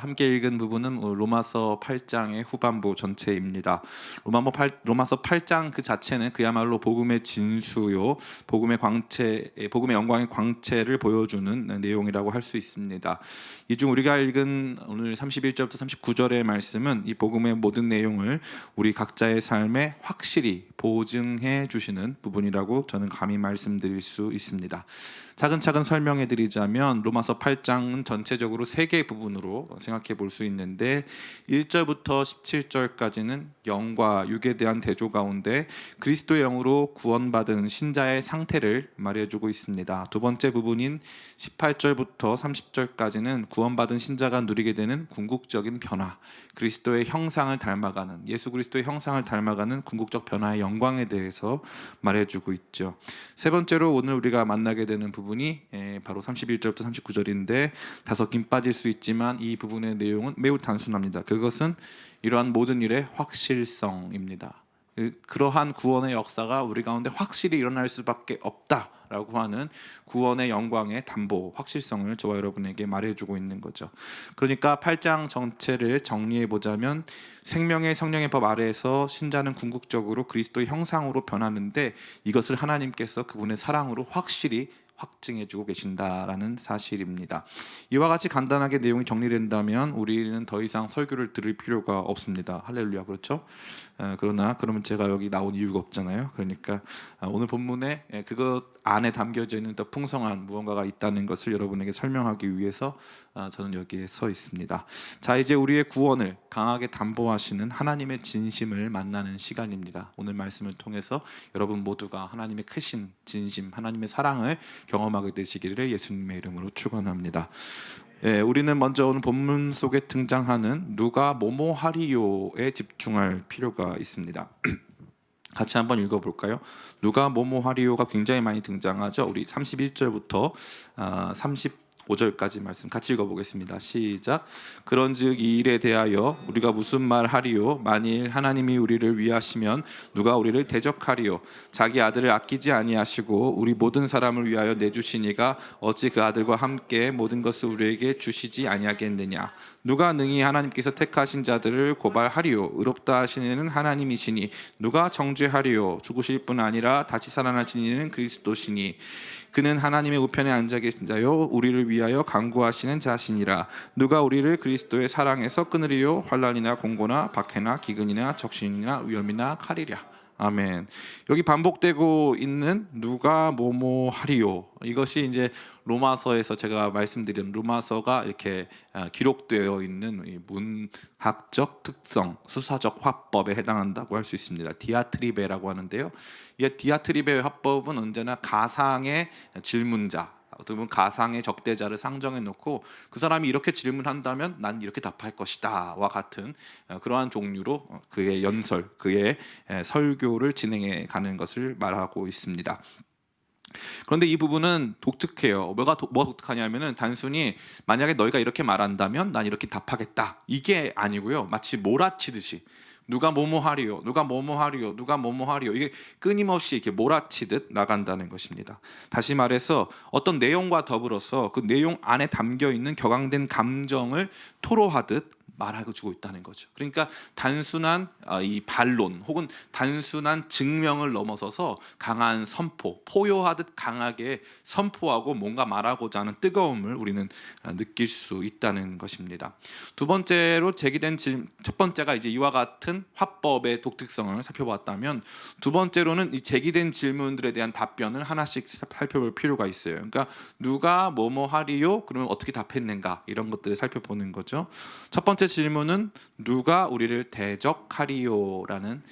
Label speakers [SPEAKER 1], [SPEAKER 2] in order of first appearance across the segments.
[SPEAKER 1] 함께 읽은 부분은 로마서 8장의 후반부 전체입니다. 로마서 8장 그 자체는 그야말로 복음의 진수요, 복음의 광채, 복음의 영광의 광채를 보여주는 내용이라고 할 수 있습니다. 이 중 우리가 읽은 오늘 31절부터 39절의 말씀은 이 복음의 모든 내용을 우리 각자의 삶에 확실히 보증해 주시는 부분이라고 저는 감히 말씀드릴 수 있습니다. 차근차근 설명해 드리자면 로마서 8장은 전체적으로 세 개의 부분으로 생각해 볼 수 있는데 1절부터 17절까지는 영과 육에 대한 대조 가운데 그리스도의 영으로 구원받은 신자의 상태를 말해주고 있습니다. 두 번째 부분인 18절부터 30절까지는 구원받은 신자가 누리게 되는 궁극적인 변화, 그리스도의 형상을 닮아가는, 예수 그리스도의 형상을 닮아가는 궁극적 변화의 영광에 대해서 말해주고 있죠. 세 번째로 오늘 우리가 만나게 되는 부분이 바로 31절부터 39절인데 다소 김 빠질 수 있지만 이 부분의 내용은 매우 단순합니다. 그것은 이러한 모든 일의 확실성입니다. 그러한 구원의 역사가 우리 가운데 확실히 일어날 수밖에 없다라고 하는 구원의 영광의 담보, 확실성을 저와 여러분에게 말해주고 있는 거죠. 그러니까 8장 전체를 정리해 보자면 생명의 성령의 법 아래에서 신자는 궁극적으로 그리스도의 형상으로 변하는데 이것을 하나님께서 그분의 사랑으로 확실히 확증해주고 계신다라는 사실입니다. 이와 같이 간단하게 내용이 정리된다면 우리는 더 이상 설교를 들을 필요가 없습니다. 할렐루야, 그렇죠? 그러나 그러면 제가 여기 나온 이유가 없잖아요. 그러니까 오늘 본문에 그것 안에 담겨져 있는 더 풍성한 무언가가 있다는 것을 여러분에게 설명하기 위해서 저는 여기에 서 있습니다. 자, 이제 우리의 구원을 강하게 담보하시는 하나님의 진심을 만나는 시간입니다. 오늘 말씀을 통해서 여러분 모두가 하나님의 크신 진심, 하나님의 사랑을 경험하게 되시기를 예수님의 이름으로 축원합니다. 우리는 먼저 오늘 본문 속에 등장하는 누가 뭐뭐하리요에 집중할 필요가 있습니다. 같이 한번 읽어볼까요? 누가 뭐뭐하리요가 굉장히 많이 등장하죠. 우리 31절부터 35절까지 말씀 같이 읽어보겠습니다. 시작. 그런즉 이 일에 대하여 우리가 무슨 말 하리요? 만일 하나님이 우리를 위하시면 누가 우리를 대적하리요? 자기 아들을 아끼지 아니하시고 우리 모든 사람을 위하여 내주시니가 어찌 그 아들과 함께 모든 것을 우리에게 주시지 아니하겠느냐? 누가 능히 하나님께서 택하신 자들을 고발하리요? 의롭다 하시는 이는 하나님이시니 누가 정죄하리요? 죽으실 뿐 아니라 다시 살아나신 이는 그리스도시니 그는 하나님의 우편에 앉아 계신 자요 우리를 위하여 간구하시는 자시니라. 누가 우리를 그리스도의 사랑에서 끊으리요? 환난이나 공고나 박해나 기근이나 적신이나 위험이나 칼이랴. 아멘. 여기 반복되고 있는 누가 뭐뭐 하리요, 이것이 이제 로마서에서 제가 말씀드린 로마서가 이렇게 기록되어 있는 이 문학적 특성, 수사적 화법에 해당한다고 할 수 있습니다. 디아트리베라고 하는데요. 이 디아트리베 화법은 언제나 가상의 질문자, 어떻게 보면 가상의 적대자를 상정해 놓고 그 사람이 이렇게 질문한다면 난 이렇게 답할 것이다와 같은 그러한 종류로 그의 연설, 그의 설교를 진행해 가는 것을 말하고 있습니다. 그런데 이 부분은 독특해요. 뭐가 독특하냐면은 단순히 만약에 너희가 이렇게 말한다면 난 이렇게 답하겠다, 이게 아니고요. 마치 몰아치듯이 누가 뭐뭐 하리요, 누가 뭐뭐 하리요, 누가 뭐뭐 하리요, 이게 끊임없이 이렇게 몰아치듯 나간다는 것입니다. 다시 말해서 어떤 내용과 더불어서 그 내용 안에 담겨 있는 격앙된 감정을 토로하듯 말하고 주고 있다는 거죠. 그러니까 단순한 이 반론 혹은 단순한 증명을 넘어서서 강한 선포, 포효하듯 강하게 선포하고 뭔가 말하고자 하는 뜨거움을 우리는 느낄 수 있다는 것입니다. 두 번째로 제기된 첫 번째가 이제 이와 같은 화법의 독특성을 살펴봤다면, 두 번째로는 이 제기된 질문들에 대한 답변을 하나씩 살펴볼 필요가 있어요. 그러니까 누가 뭐뭐 하리요? 그러면 어떻게 답했는가, 이런 것들을 살펴보는 거죠. 첫 번째 질문은 누가 우리를 대적하리요라는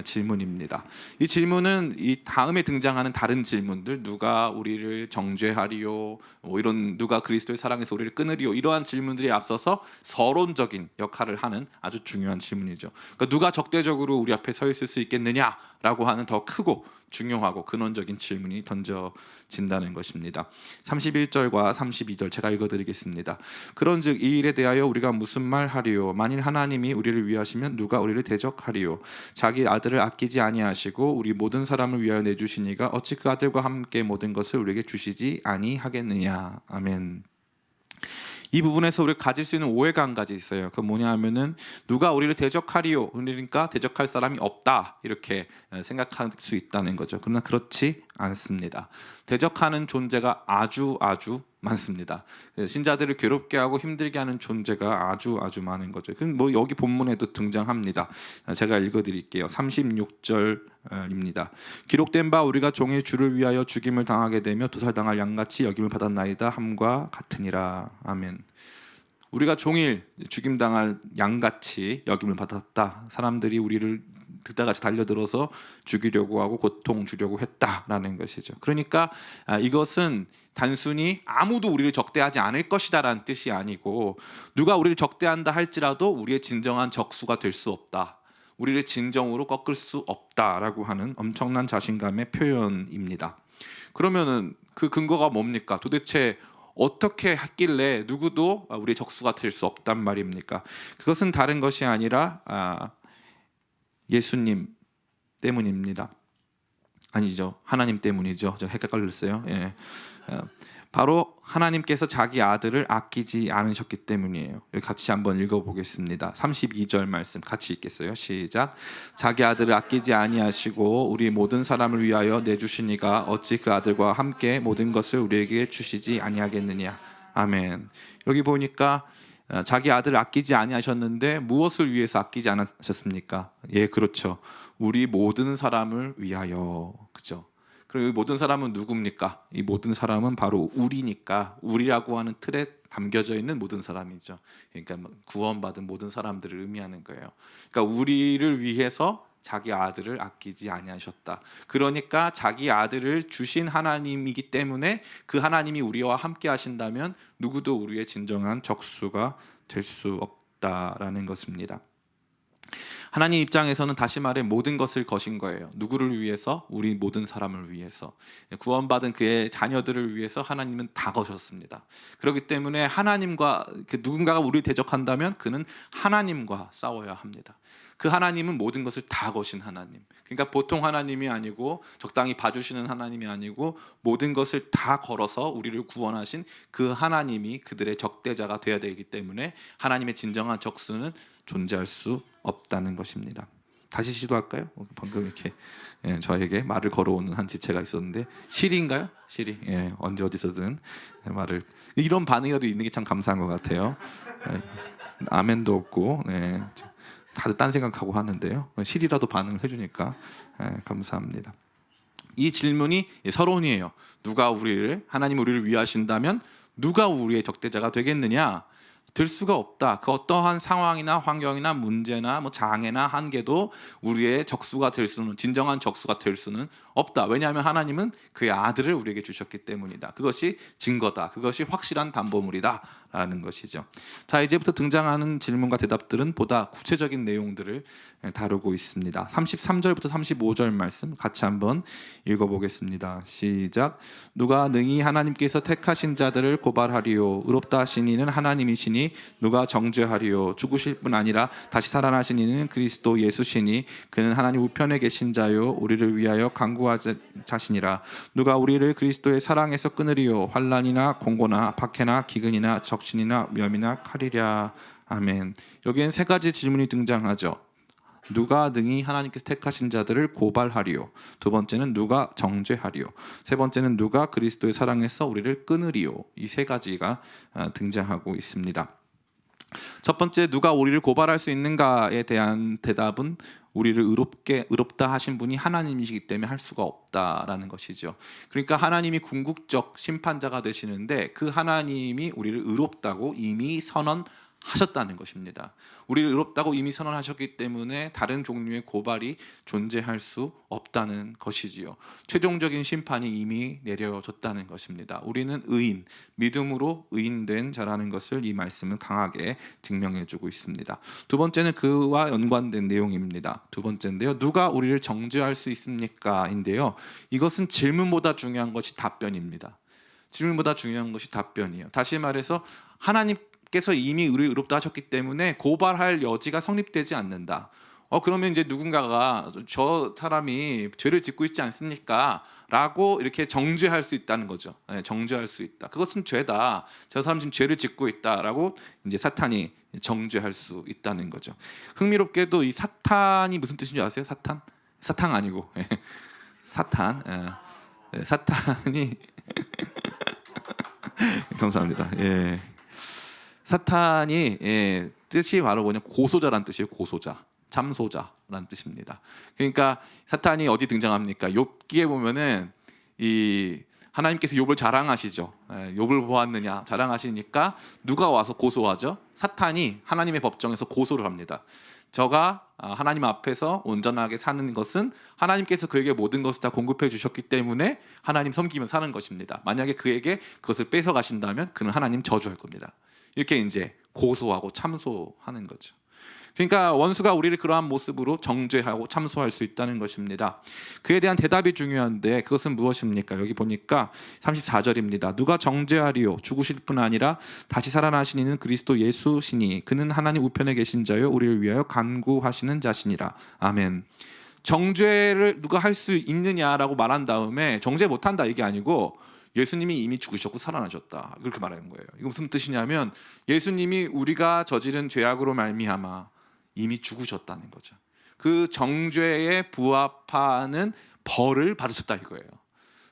[SPEAKER 1] 질문입니다. 이 질문은 이 다음에 등장하는 다른 질문들, 누가 우리를 정죄하리요, 뭐 이런 누가 그리스도의 사랑에서 우리를 끊으리요, 이러한 질문들이 앞서서 서론적인 역할을 하는 아주 중요한 질문이죠. 그러니까 누가 적대적으로 우리 앞에 서 있을 수 있겠느냐라고 하는 더 크고 중요하고 근원적인 질문이 던져진다는 것입니다. 31절과 32절 제가 읽어드리겠습니다. 그런즉 이 일에 대하여 우리가 무슨 말 하리요? 만일 하나님이 우리를 위하시면 누가 우리를 대적하리요? 자기 아들을 아끼지 아니하시고 우리 모든 사람을 위하여 내주시니가 어찌 그 아들과 함께 모든 것을 우리에게 주시지 아니하겠느냐. 아멘. 이 부분에서 우리가 가질 수 있는 오해가 한 가지 있어요. 그 뭐냐 하면은 누가 우리를 대적하리요, 그러니까 대적할 사람이 없다, 이렇게 생각할 수 있다는 거죠. 그러나 그렇지 않습니다. 대적하는 존재가 아주 많습니다. 신자들을 괴롭게 하고 힘들게 하는 존재가 아주 많은 거죠. 그럼 뭐 여기 본문에도 등장합니다. 제가 읽어드릴게요. 36절입니다. 기록된 바 우리가 종일 주를 위하여 죽임을 당하게 되며 도살당할 양같이 여김을 받았나이다 함과 같으니라. 아멘. 우리가 종일 죽임당할 양같이 여김을 받았다. 사람들이 우리를 그때같이 달려들어서 죽이려고 하고 고통 주려고 했다라는 것이죠. 그러니까 이것은 단순히 아무도 우리를 적대하지 않을 것이다라는 뜻이 아니고, 누가 우리를 적대한다 할지라도 우리의 진정한 적수가 될 수 없다, 우리를 진정으로 꺾을 수 없다라고 하는 엄청난 자신감의 표현입니다. 그러면은 그 근거가 뭡니까? 도대체 어떻게 했길래 누구도 우리의 적수가 될 수 없단 말입니까? 그것은 다른 것이 아니라 예수님 때문입니다. 아니죠, 하나님 때문이죠. 제가 헷갈렸어요. 예. 바로 하나님께서 자기 아들을 아끼지 않으셨기 때문이에요. 여기 같이 한번 읽어보겠습니다. 32절 말씀 같이 읽겠어요. 시작. 자기 아들을 아끼지 아니하시고 우리 모든 사람을 위하여 내주시니가 어찌 그 아들과 함께 모든 것을 우리에게 주시지 아니하겠느냐. 아멘. 여기 보니까 자기 아들을 아끼지 아니하셨는데 무엇을 위해서 아끼지 않으셨습니까? 예, 그렇죠. 우리 모든 사람을 위하여. 그렇죠. 그리고 이 모든 사람은 누굽니까? 이 모든 사람은 바로 우리니까, 우리라고 하는 틀에 담겨져 있는 모든 사람이죠. 그러니까 구원받은 모든 사람들을 의미하는 거예요. 그러니까 우리를 위해서 자기 아들을 아끼지 아니하셨다. 그러니까 자기 아들을 주신 하나님이기 때문에 그 하나님이 우리와 함께 하신다면 누구도 우리의 진정한 적수가 될 수 없다라는 것입니다. 하나님 입장에서는 다시 말해 모든 것을 거신 거예요. 누구를 위해서? 우리 모든 사람을 위해서. 구원받은 그의 자녀들을 위해서 하나님은 다 거셨습니다. 그렇기 때문에 하나님과 누군가가 우리를 대적한다면 그는 하나님과 싸워야 합니다. 그 하나님은 모든 것을 다 거신 하나님. 그러니까 보통 하나님이 아니고 적당히 봐주시는 하나님이 아니고 모든 것을 다 걸어서 우리를 구원하신 그 하나님이 그들의 적대자가 되어야 되기 때문에 하나님의 진정한 적수는 존재할 수 없다는 것입니다. 다시 시도할까요? 방금 이렇게 저에게 말을 걸어오는 한 지체가 있었는데, 시리인가요? 시리. 언제 어디서든 말을, 이런 반응이라도 있는 게 참 감사한 것 같아요. 아멘도 없고 다들 딴 생각하고 하는데요. 시리라도 반응을 해주니까 감사합니다. 이 질문이 서론이에요. 누가 하나님 우리를 위하신다면 누가 우리의 적대자가 되겠느냐? 될 수가 없다. 그 어떠한 상황이나 환경이나 문제나 장애나 한계도 우리의 적수가 될 수는, 진정한 적수가 될 수는 없다. 왜냐하면 하나님은 그의 아들을 우리에게 주셨기 때문이다. 그것이 증거다. 그것이 확실한 담보물이다 라는 것이죠. 자, 이제부터 등장하는 질문과 대답들은 보다 구체적인 내용들을 다루고 있습니다. 33절부터 35절 말씀 같이 한번 읽어보겠습니다. 시작. 누가 능히 하나님께서 택하신 자들을 고발하리요? 의롭다 하신 이는 하나님이시니 누가 정죄하리요? 죽으실 뿐 아니라 다시 살아나신 이는 그리스도 예수시니 그는 하나님 우편에 계신 자요 우리를 위하여 간구하자시니라. 누가 우리를 그리스도의 사랑에서 끊으리요? 환난이나 공고나 박해나 기근이나 적신이나 위험이나 칼이랴. 아멘. 여기엔 세 가지 질문이 등장하죠. 누가 능히 하나님께서 택하신 자들을 고발하리요? 두 번째는 누가 정죄하리요? 세 번째는 누가 그리스도의 사랑에서 우리를 끊으리요? 이 세 가지가 등장하고 있습니다. 첫 번째, 누가 우리를 고발할 수 있는가에 대한 대답은 우리를 의롭다 하신 분이 하나님이시기 때문에 할 수가 없다라는 것이죠. 그러니까 하나님이 궁극적 심판자가 되시는데 그 하나님이 우리를 의롭다고 이미 선언하셨다는 것입니다. 우리를 의롭다고 이미 선언하셨기 때문에 다른 종류의 고발이 존재할 수 없다는 것이지요. 최종적인 심판이 이미 내려졌다는 것입니다. 우리는 의인, 믿음으로 의인된 자라는 것을 이 말씀은 강하게 증명해주고 있습니다. 두 번째는 그와 연관된 내용입니다. 두 번째인데요, 누가 우리를 정죄할 수 있습니까? 인데요, 이것은 질문보다 중요한 것이 답변입니다. 질문보다 중요한 것이 답변이에요. 다시 말해서 하나님께서 이미 우리를 의롭다 하셨기 때문에 고발할 여지가 성립되지 않는다. 그러면 이제 누군가가 저 사람이 죄를 짓고 있지 않습니까? 라고 이렇게 정죄할 수 있다는 거죠. 정죄할 수 있다. 그것은 죄다. 저 사람 지금 죄를 짓고 있다라고 이제 사탄이 정죄할 수 있다는 거죠. 흥미롭게도 이 사탄이 무슨 뜻인지 아세요? 사탄 아니고 사탄. 사탄이 감사합니다. 사탄이 뜻이 바로 뭐냐, 고소자란 뜻이에요. 고소자, 참소자란 뜻입니다. 그러니까 사탄이 어디 등장합니까? 욥기에 보면은 이 하나님께서 욥을 자랑하시죠. 욥을 보았느냐 자랑하시니까 누가 와서 고소하죠? 사탄이 하나님의 법정에서 고소를 합니다. 저가 하나님 앞에서 온전하게 사는 것은 하나님께서 그에게 모든 것을 다 공급해 주셨기 때문에 하나님 섬기며 사는 것입니다. 만약에 그에게 그것을 뺏어 가신다면 그는 하나님 저주할 겁니다. 이렇게 이제 고소하고 참소하는 거죠. 그러니까 원수가 우리를 그러한 모습으로 정죄하고 참소할 수 있다는 것입니다. 그에 대한 대답이 중요한데 그것은 무엇입니까? 여기 보니까 34절입니다. 누가 정죄하리요? 죽으실 뿐 아니라 다시 살아나신 이는 그리스도 예수시니 그는 하나님 우편에 계신 자요 우리를 위하여 간구하시는 자시니라. 아멘. 정죄를 누가 할 수 있느냐라고 말한 다음에 정죄 못한다 이게 아니고 예수님이 이미 죽으셨고 살아나셨다 그렇게 말하는 거예요. 이거 무슨 뜻이냐면 예수님이 우리가 저지른 죄악으로 말미암아 이미 죽으셨다는 거죠. 그 정죄에 부합하는 벌을 받으셨다 이거예요.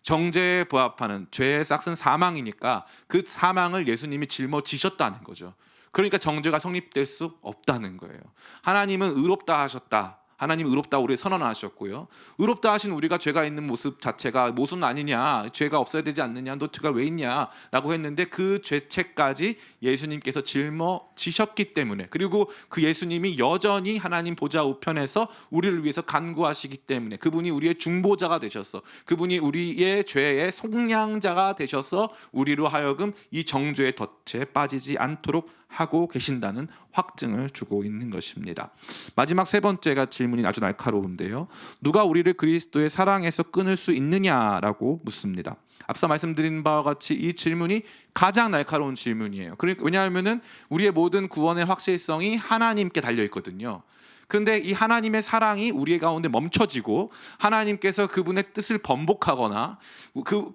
[SPEAKER 1] 정죄에 부합하는 죄의 싹은 사망이니까 그 사망을 예수님이 짊어지셨다는 거죠. 그러니까 정죄가 성립될 수 없다는 거예요. 하나님은 의롭다 하셨다. 하나님 의롭다 우리 선언하셨고요. 의롭다 하신 우리가 죄가 있는 모습 자체가 모순 아니냐, 죄가 없어야 되지 않느냐, 너 죄가 왜 있냐라고 했는데 그 죄책까지 예수님께서 짊어지셨기 때문에, 그리고 그 예수님이 여전히 하나님 보좌 우편에서 우리를 위해서 간구하시기 때문에 그분이 우리의 중보자가 되셔서 그분이 우리의 죄의 속량자가 되셔서 우리로 하여금 이 정죄의 덫에 빠지지 않도록 하고 계신다는 확증을 주고 있는 것입니다. 마지막 세 번째가 질문이 아주 날카로운데요. 누가 우리를 그리스도의 사랑에서 끊을 수 있느냐라고 묻습니다. 앞서 말씀드린 바와 같이 이 질문이 가장 날카로운 질문이에요. 그러니까 왜냐하면은 우리의 모든 구원의 확실성이 하나님께 달려 있거든요. 그런데 이 하나님의 사랑이 우리 가운데 멈춰지고 하나님께서 그분의 뜻을 번복하거나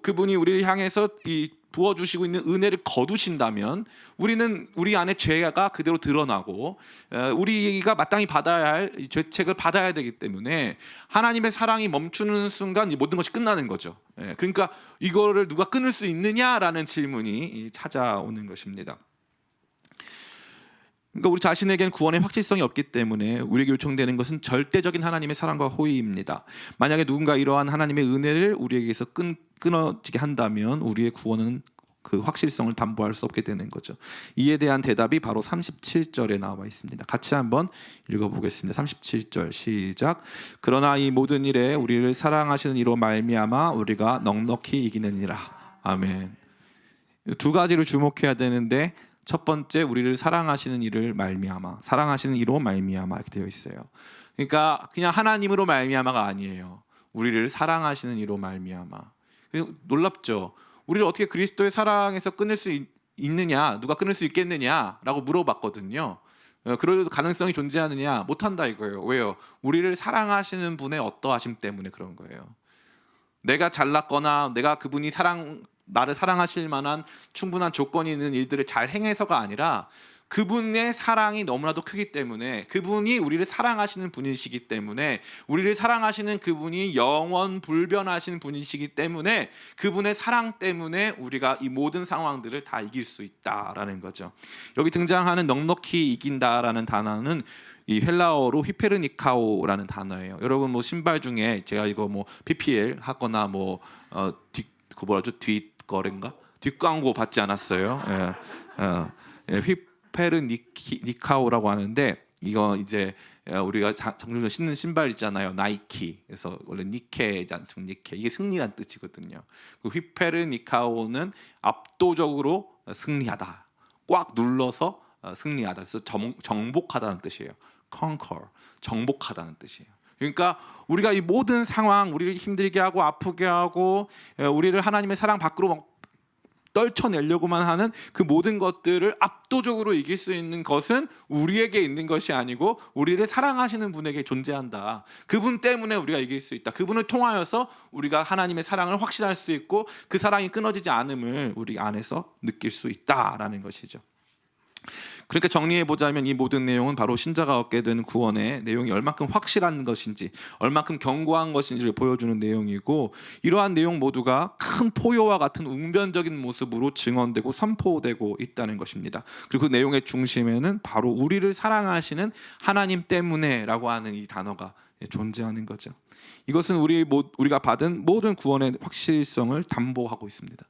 [SPEAKER 1] 그분이 우리를 향해서 이 부어주시고 있는 은혜를 거두신다면 우리는 우리 안에 죄가 그대로 드러나고 우리가 마땅히 받아야 할 죄책을 받아야 되기 때문에 하나님의 사랑이 멈추는 순간 이 모든 것이 끝나는 거죠. 그러니까 이거를 누가 끊을 수 있느냐라는 질문이 찾아오는 것입니다. 그러니까 우리 자신에게는 구원의 확실성이 없기 때문에 우리에게 요청되는 것은 절대적인 하나님의 사랑과 호의입니다. 만약에 누군가 이러한 하나님의 은혜를 우리에게서 끊어지게 한다면 우리의 구원은 그 확실성을 담보할 수 없게 되는 거죠. 이에 대한 대답이 바로 37절에 나와 있습니다. 같이 한번 읽어보겠습니다. 37절 시작. 그러나 이 모든 일에 우리를 사랑하시는 이로 말미암아 우리가 넉넉히 이기느니라. 아멘. 두 가지를 주목해야 되는데 첫 번째, 우리를 사랑하시는 이를 말미암아, 사랑하시는 이로 말미암아 이렇게 되어 있어요. 그러니까 그냥 하나님으로 말미암아가 아니에요. 우리를 사랑하시는 이로 말미암아. 놀랍죠. 우리를 어떻게 그리스도의 사랑에서 끊을 수 있느냐, 누가 끊을 수 있겠느냐라고 물어봤거든요. 그럴 가능성이 존재하느냐? 못한다 이거예요. 왜요? 우리를 사랑하시는 분의 어떠하심 때문에 그런 거예요. 내가 잘났거나 내가 그분이 나를 사랑하실 만한 충분한 조건이 있는 일들을 잘 행해서가 아니라 그분의 사랑이 너무나도 크기 때문에, 그분이 우리를 사랑하시는 분이시기 때문에, 우리를 사랑하시는 그분이 영원 불변하신 분이시기 때문에 그분의 사랑 때문에 우리가 이 모든 상황들을 다 이길 수 있다라는 거죠. 여기 등장하는 넉넉히 이긴다라는 단어는 이 헬라어로 휘페르니카오라는 단어예요. 여러분 뭐 신발 중에 제가 이거 뭐 PPL 하거나 뭐 뒷거래인가? 뒷광고 받지 않았어요. 휘페르니카오라고 하는데 이거 이제 우리가 장르로 신는 신발 있잖아요. 나이키. 그래서 원래 니케지 않습니까? 니케. 이게 승리란 뜻이거든요. 그 휘페르니카오는 압도적으로 승리하다. 꽉 눌러서 승리하다. 그래서 정복하다는 뜻이에요. conquer. 정복하다는 뜻이에요. 그러니까 우리가 이 모든 상황, 우리를 힘들게 하고 아프게 하고 우리를 하나님의 사랑 밖으로 떨쳐내려고만 하는 그 모든 것들을 압도적으로 이길 수 있는 것은 우리에게 있는 것이 아니고 우리를 사랑하시는 분에게 존재한다. 그분 때문에 우리가 이길 수 있다. 그분을 통하여서 우리가 하나님의 사랑을 확신할 수 있고 그 사랑이 끊어지지 않음을 우리 안에서 느낄 수 있다라는 것이죠. 그러니까 정리해보자면 이 모든 내용은 바로 신자가 얻게 되는 구원의 내용이 얼마큼 확실한 것인지, 얼마큼 견고한 것인지를 보여주는 내용이고, 이러한 내용 모두가 큰 포효와 같은 웅변적인 모습으로 증언되고 선포되고 있다는 것입니다. 그리고 그 내용의 중심에는 바로 우리를 사랑하시는 하나님 때문에라고 하는 이 단어가 존재하는 거죠. 이것은 우리가 받은 모든 구원의 확실성을 담보하고 있습니다.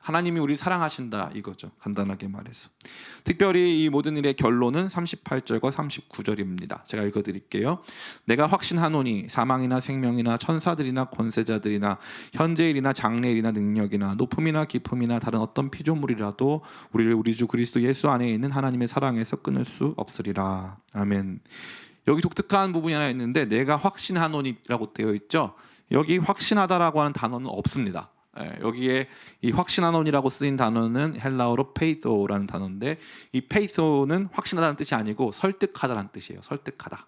[SPEAKER 1] 하나님이 우리 사랑하신다 이거죠. 간단하게 말해서. 특별히 이 모든 일의 결론은 38절과 39절입니다. 제가 읽어드릴게요. 내가 확신하노니 사망이나 생명이나 천사들이나 권세자들이나 현재일이나 장래일이나 능력이나 높음이나 깊음이나 다른 어떤 피조물이라도 우리를 우리 주 그리스도 예수 안에 있는 하나님의 사랑에서 끊을 수 없으리라. 아멘. 여기 독특한 부분이 하나 있는데 내가 확신하노니라고 되어 있죠. 여기 확신하다라고 하는 단어는 없습니다. 여기에 이 확신하노니라고 쓰인 단어는 헬라어로 페이토라는 단어인데, 이 페이토는 확신하다는 뜻이 아니고 설득하다라는 뜻이에요. 설득하다.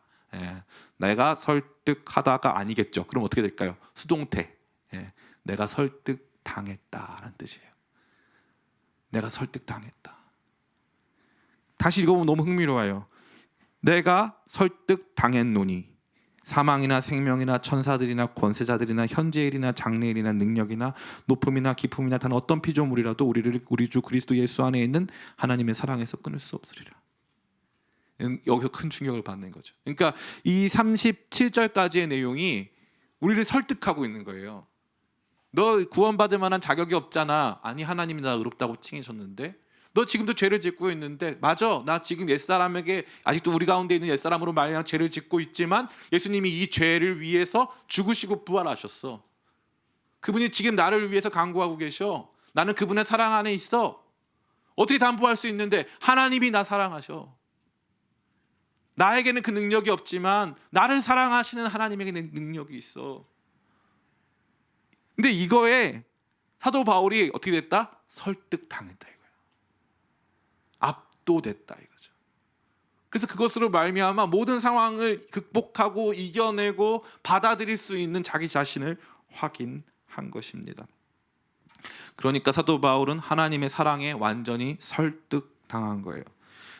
[SPEAKER 1] 내가 설득하다가 아니겠죠. 그럼 어떻게 될까요? 수동태. 내가 설득당했다라는 뜻이에요. 내가 설득당했다. 다시 읽어보면 너무 흥미로워요. 내가 설득당했노니 사망이나 생명이나 천사들이나 권세자들이나 현재일이나 장래일이나 능력이나 높음이나 깊음이나 단 어떤 피조물이라도 우리 주 그리스도 예수 안에 있는 하나님의 사랑에서 끊을 수 없으리라. 여기서 큰 충격을 받는 거죠. 그러니까 이 37절까지의 내용이 우리를 설득하고 있는 거예요. 너 구원받을 만한 자격이 없잖아. 아니, 하나님이 나 의롭다고 칭해줬는데 너 지금도 죄를 짓고 있는데, 맞아, 나 지금 옛사람에게 아직도 우리 가운데 있는 옛사람으로 말미암아 죄를 짓고 있지만 예수님이 이 죄를 위해서 죽으시고 부활하셨어. 그분이 지금 나를 위해서 간구하고 계셔. 나는 그분의 사랑 안에 있어. 어떻게 담보할 수 있는데? 하나님이 나 사랑하셔. 나에게는 그 능력이 없지만 나를 사랑하시는 하나님에게는 능력이 있어. 근데 이거에 사도 바울이 어떻게 됐다? 설득당했다. 압도됐다 이거죠. 그래서 그것으로 말미암아 모든 상황을 극복하고 이겨내고 받아들일 수 있는 자기 자신을 확인한 것입니다. 그러니까 사도 바울은 하나님의 사랑에 완전히 설득당한 거예요.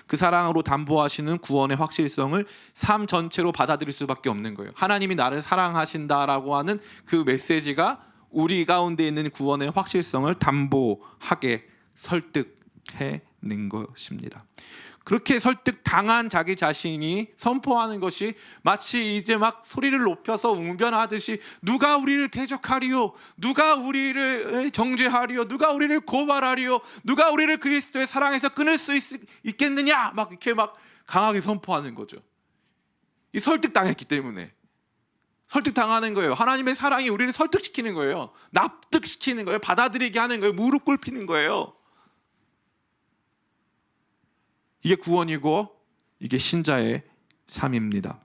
[SPEAKER 1] 그 사랑으로 담보하시는 구원의 확실성을 삶 전체로 받아들일 수밖에 없는 거예요. 하나님이 나를 사랑하신다라고 하는 그 메시지가 우리 가운데 있는 구원의 확실성을 담보하게 설득해낸 것입니다. 그렇게 설득당한 자기 자신이 선포하는 것이 마치 이제 막 소리를 높여서 웅변하듯이 누가 우리를 대적하리요, 누가 우리를 정죄하리요, 누가 우리를 고발하리요, 누가 우리를 그리스도의 사랑에서 끊을 수 있겠느냐, 막 이렇게 막 강하게 선포하는 거죠. 이 설득당했기 때문에 설득당하는 거예요. 하나님의 사랑이 우리를 설득시키는 거예요. 납득시키는 거예요. 받아들이게 하는 거예요. 무릎 꿇히는 거예요. 이게 구원이고 이게 신자의 삶입니다.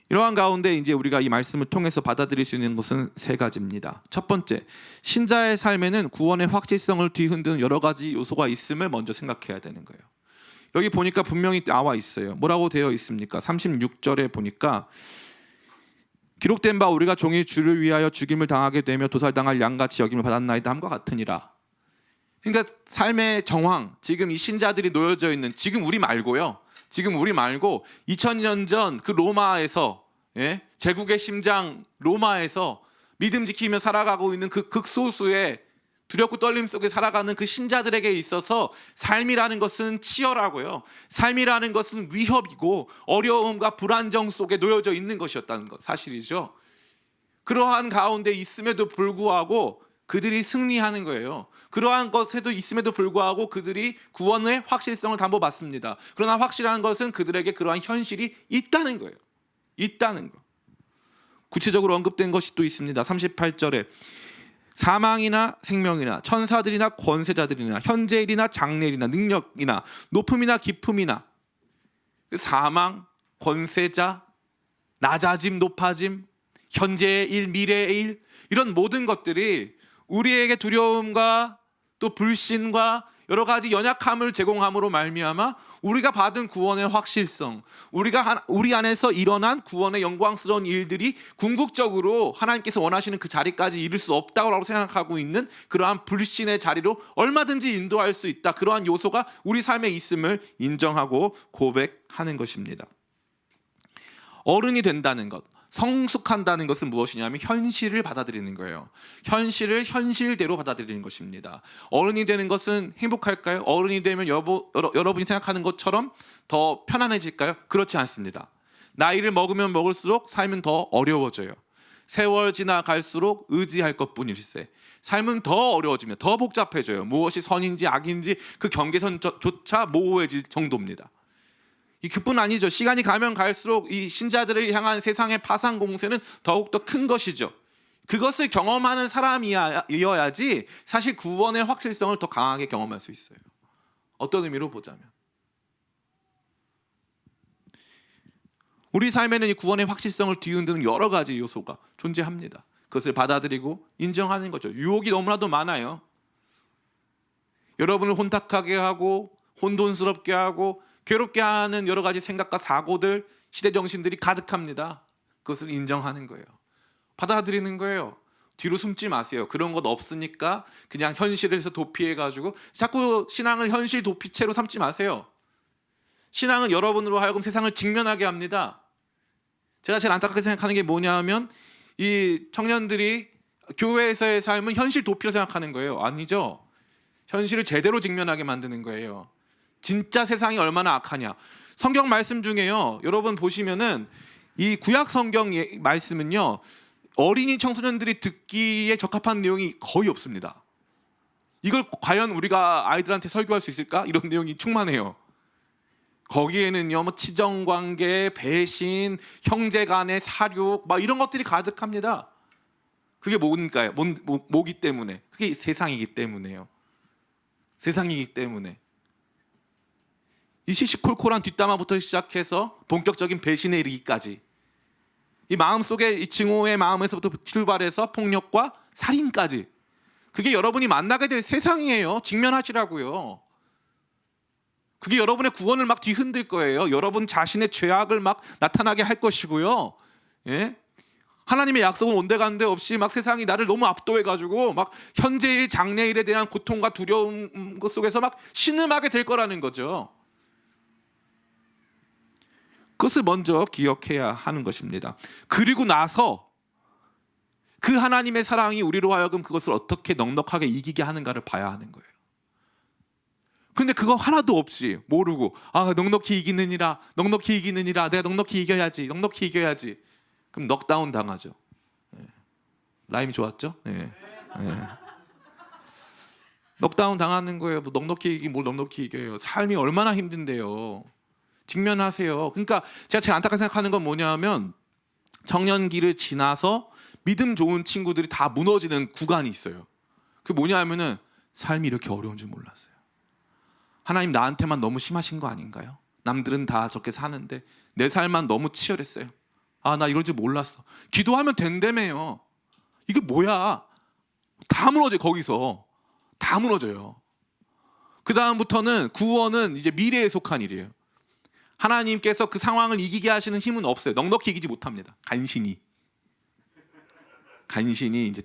[SPEAKER 1] 이러한 가운데 이제 우리가 이 말씀을 통해서 받아들일 수 있는 것은 세 가지입니다. 첫 번째, 신자의 삶에는 구원의 확실성을 뒤흔드는 여러 가지 요소가 있음을 먼저 생각해야 되는 거예요. 여기 보니까 분명히 나와 있어요. 뭐라고 되어 있습니까? 36절에 보니까 기록된 바 우리가 종일 주를 위하여 죽임을 당하게 되며 도살당할 양같이 여김을 받았나이다 함과 같으니라. 그러니까 삶의 정황, 지금 이 신자들이 놓여져 있는, 지금 우리 말고 2000년 전 그 로마에서, 제국의 심장 로마에서 믿음 지키며 살아가고 있는 그 극소수의 두렵고 떨림 속에 살아가는 그 신자들에게 있어서 삶이라는 것은 치열하고요, 삶이라는 것은 위협이고 어려움과 불안정 속에 놓여져 있는 것이었다는 것 사실이죠. 그러한 가운데 있음에도 불구하고 그들이 승리하는 거예요. 그러한 것에도 있음에도 불구하고 그들이 구원의 확실성을 담보받습니다. 그러나 확실한 것은 그들에게 그러한 현실이 있다는 거예요. 있다는 거. 구체적으로 언급된 것이 또 있습니다. 38절에 사망이나 생명이나 천사들이나 권세자들이나 현재일이나 장래일이나 능력이나 높음이나 깊음이나, 사망, 권세자, 낮아짐, 높아짐, 현재의 일, 미래의 일, 이런 모든 것들이 우리에게 두려움과 또 불신과 여러 가지 연약함을 제공함으로 말미암아 우리가 받은 구원의 확실성, 우리 안에서 일어난 구원의 영광스러운 일들이 궁극적으로 하나님께서 원하시는 그 자리까지 이룰 수 없다고 생각하고 있는 그러한 불신의 자리로 얼마든지 인도할 수 있다. 그러한 요소가 우리 삶에 있음을 인정하고 고백하는 것입니다. 어른이 된다는 것, 성숙한다는 것은 무엇이냐면 현실을 받아들이는 거예요. 현실을 현실대로 받아들이는 것입니다. 어른이 되는 것은 행복할까요? 어른이 되면 여러분이 생각하는 것처럼 더 편안해질까요? 그렇지 않습니다. 나이를 먹으면 먹을수록 삶은 더 어려워져요. 세월 지나갈수록 의지할 것뿐일세. 삶은 더 어려워지며 더 복잡해져요. 무엇이 선인지 악인지 그 경계선조차 모호해질 정도입니다. 그뿐 아니죠. 시간이 가면 갈수록 이 신자들을 향한 세상의 파상 공세는 더욱더 큰 것이죠. 그것을 경험하는 사람이어야지 사실 구원의 확실성을 더 강하게 경험할 수 있어요. 어떤 의미로 보자면 우리 삶에는 이 구원의 확실성을 뒤흔드는 여러 가지 요소가 존재합니다. 그것을 받아들이고 인정하는 거죠. 유혹이 너무나도 많아요. 여러분을 혼탁하게 하고 혼돈스럽게 하고 괴롭게 하는 여러 가지 생각과 사고들, 시대 정신들이 가득합니다. 그것을 인정하는 거예요. 받아들이는 거예요. 뒤로 숨지 마세요. 그런 것 없으니까 그냥 현실에서 도피해가지고 자꾸 신앙을 현실 도피체로 삼지 마세요. 신앙은 여러분으로 하여금 세상을 직면하게 합니다. 제가 제일 안타깝게 생각하는 게 뭐냐면 이 청년들이 교회에서의 삶은 현실 도피로 생각하는 거예요. 아니죠. 현실을 제대로 직면하게 만드는 거예요. 진짜 세상이 얼마나 악하냐. 성경 말씀 중에요. 여러분 보시면은 이 구약 성경 말씀은요. 어린이 청소년들이 듣기에 적합한 내용이 거의 없습니다. 이걸 과연 우리가 아이들한테 설교할 수 있을까? 이런 내용이 충만해요. 거기에는요, 뭐 치정관계, 배신, 형제간의 사륙, 막 이런 것들이 가득합니다. 그게 뭔가요? 뭐기 때문에? 그게 세상이기 때문에요. 세상이기 때문에. 이 시시콜콜한 뒷담화부터 시작해서 본격적인 배신에 이르기까지 이 마음속에 이 증오의 마음에서부터 출발해서 폭력과 살인까지 그게 여러분이 만나게 될 세상이에요. 직면하시라고요. 그게 여러분의 구원을 막 뒤흔들 거예요. 여러분 자신의 죄악을 막 나타나게 할 것이고요. 예? 하나님의 약속은 온데간데 없이 막 세상이 나를 너무 압도해가지고 막 현재일 장래일에 대한 고통과 두려움 속에서 막 신음하게 될 거라는 거죠. 그것을 먼저 기억해야 하는 것입니다. 그리고 나서 그 하나님의 사랑이 우리로 하여금 그것을 어떻게 넉넉하게 이기게 하는가를 봐야 하는 거예요. 근데 그거 하나도 없이 모르고 넉넉히 이기느니라 내가 넉넉히 이겨야지 그럼 넉다운 당하죠. 라임이 좋았죠? 네. 넉다운 당하는 거예요. 뭐 넉넉히 이기 뭘 넉넉히 이겨요. 삶이 얼마나 힘든데요. 직면하세요. 그러니까 제가 제일 안타깝게 생각하는 건 뭐냐면 청년기를 지나서 믿음 좋은 친구들이 다 무너지는 구간이 있어요. 그게 뭐냐 하면은 삶이 이렇게 어려운 줄 몰랐어요. 하나님 나한테만 너무 심하신 거 아닌가요? 남들은 다 저렇게 사는데 내 삶만 너무 치열했어요. 나 이럴 줄 몰랐어. 기도하면 된다며요. 이게 뭐야? 다 무너져. 거기서 다 무너져요. 그 다음부터는 구원은 이제 미래에 속한 일이에요. 하나님께서 그 상황을 이기게 하시는 힘은 없어요. 넉넉히 이기지 못합니다. 간신히 이제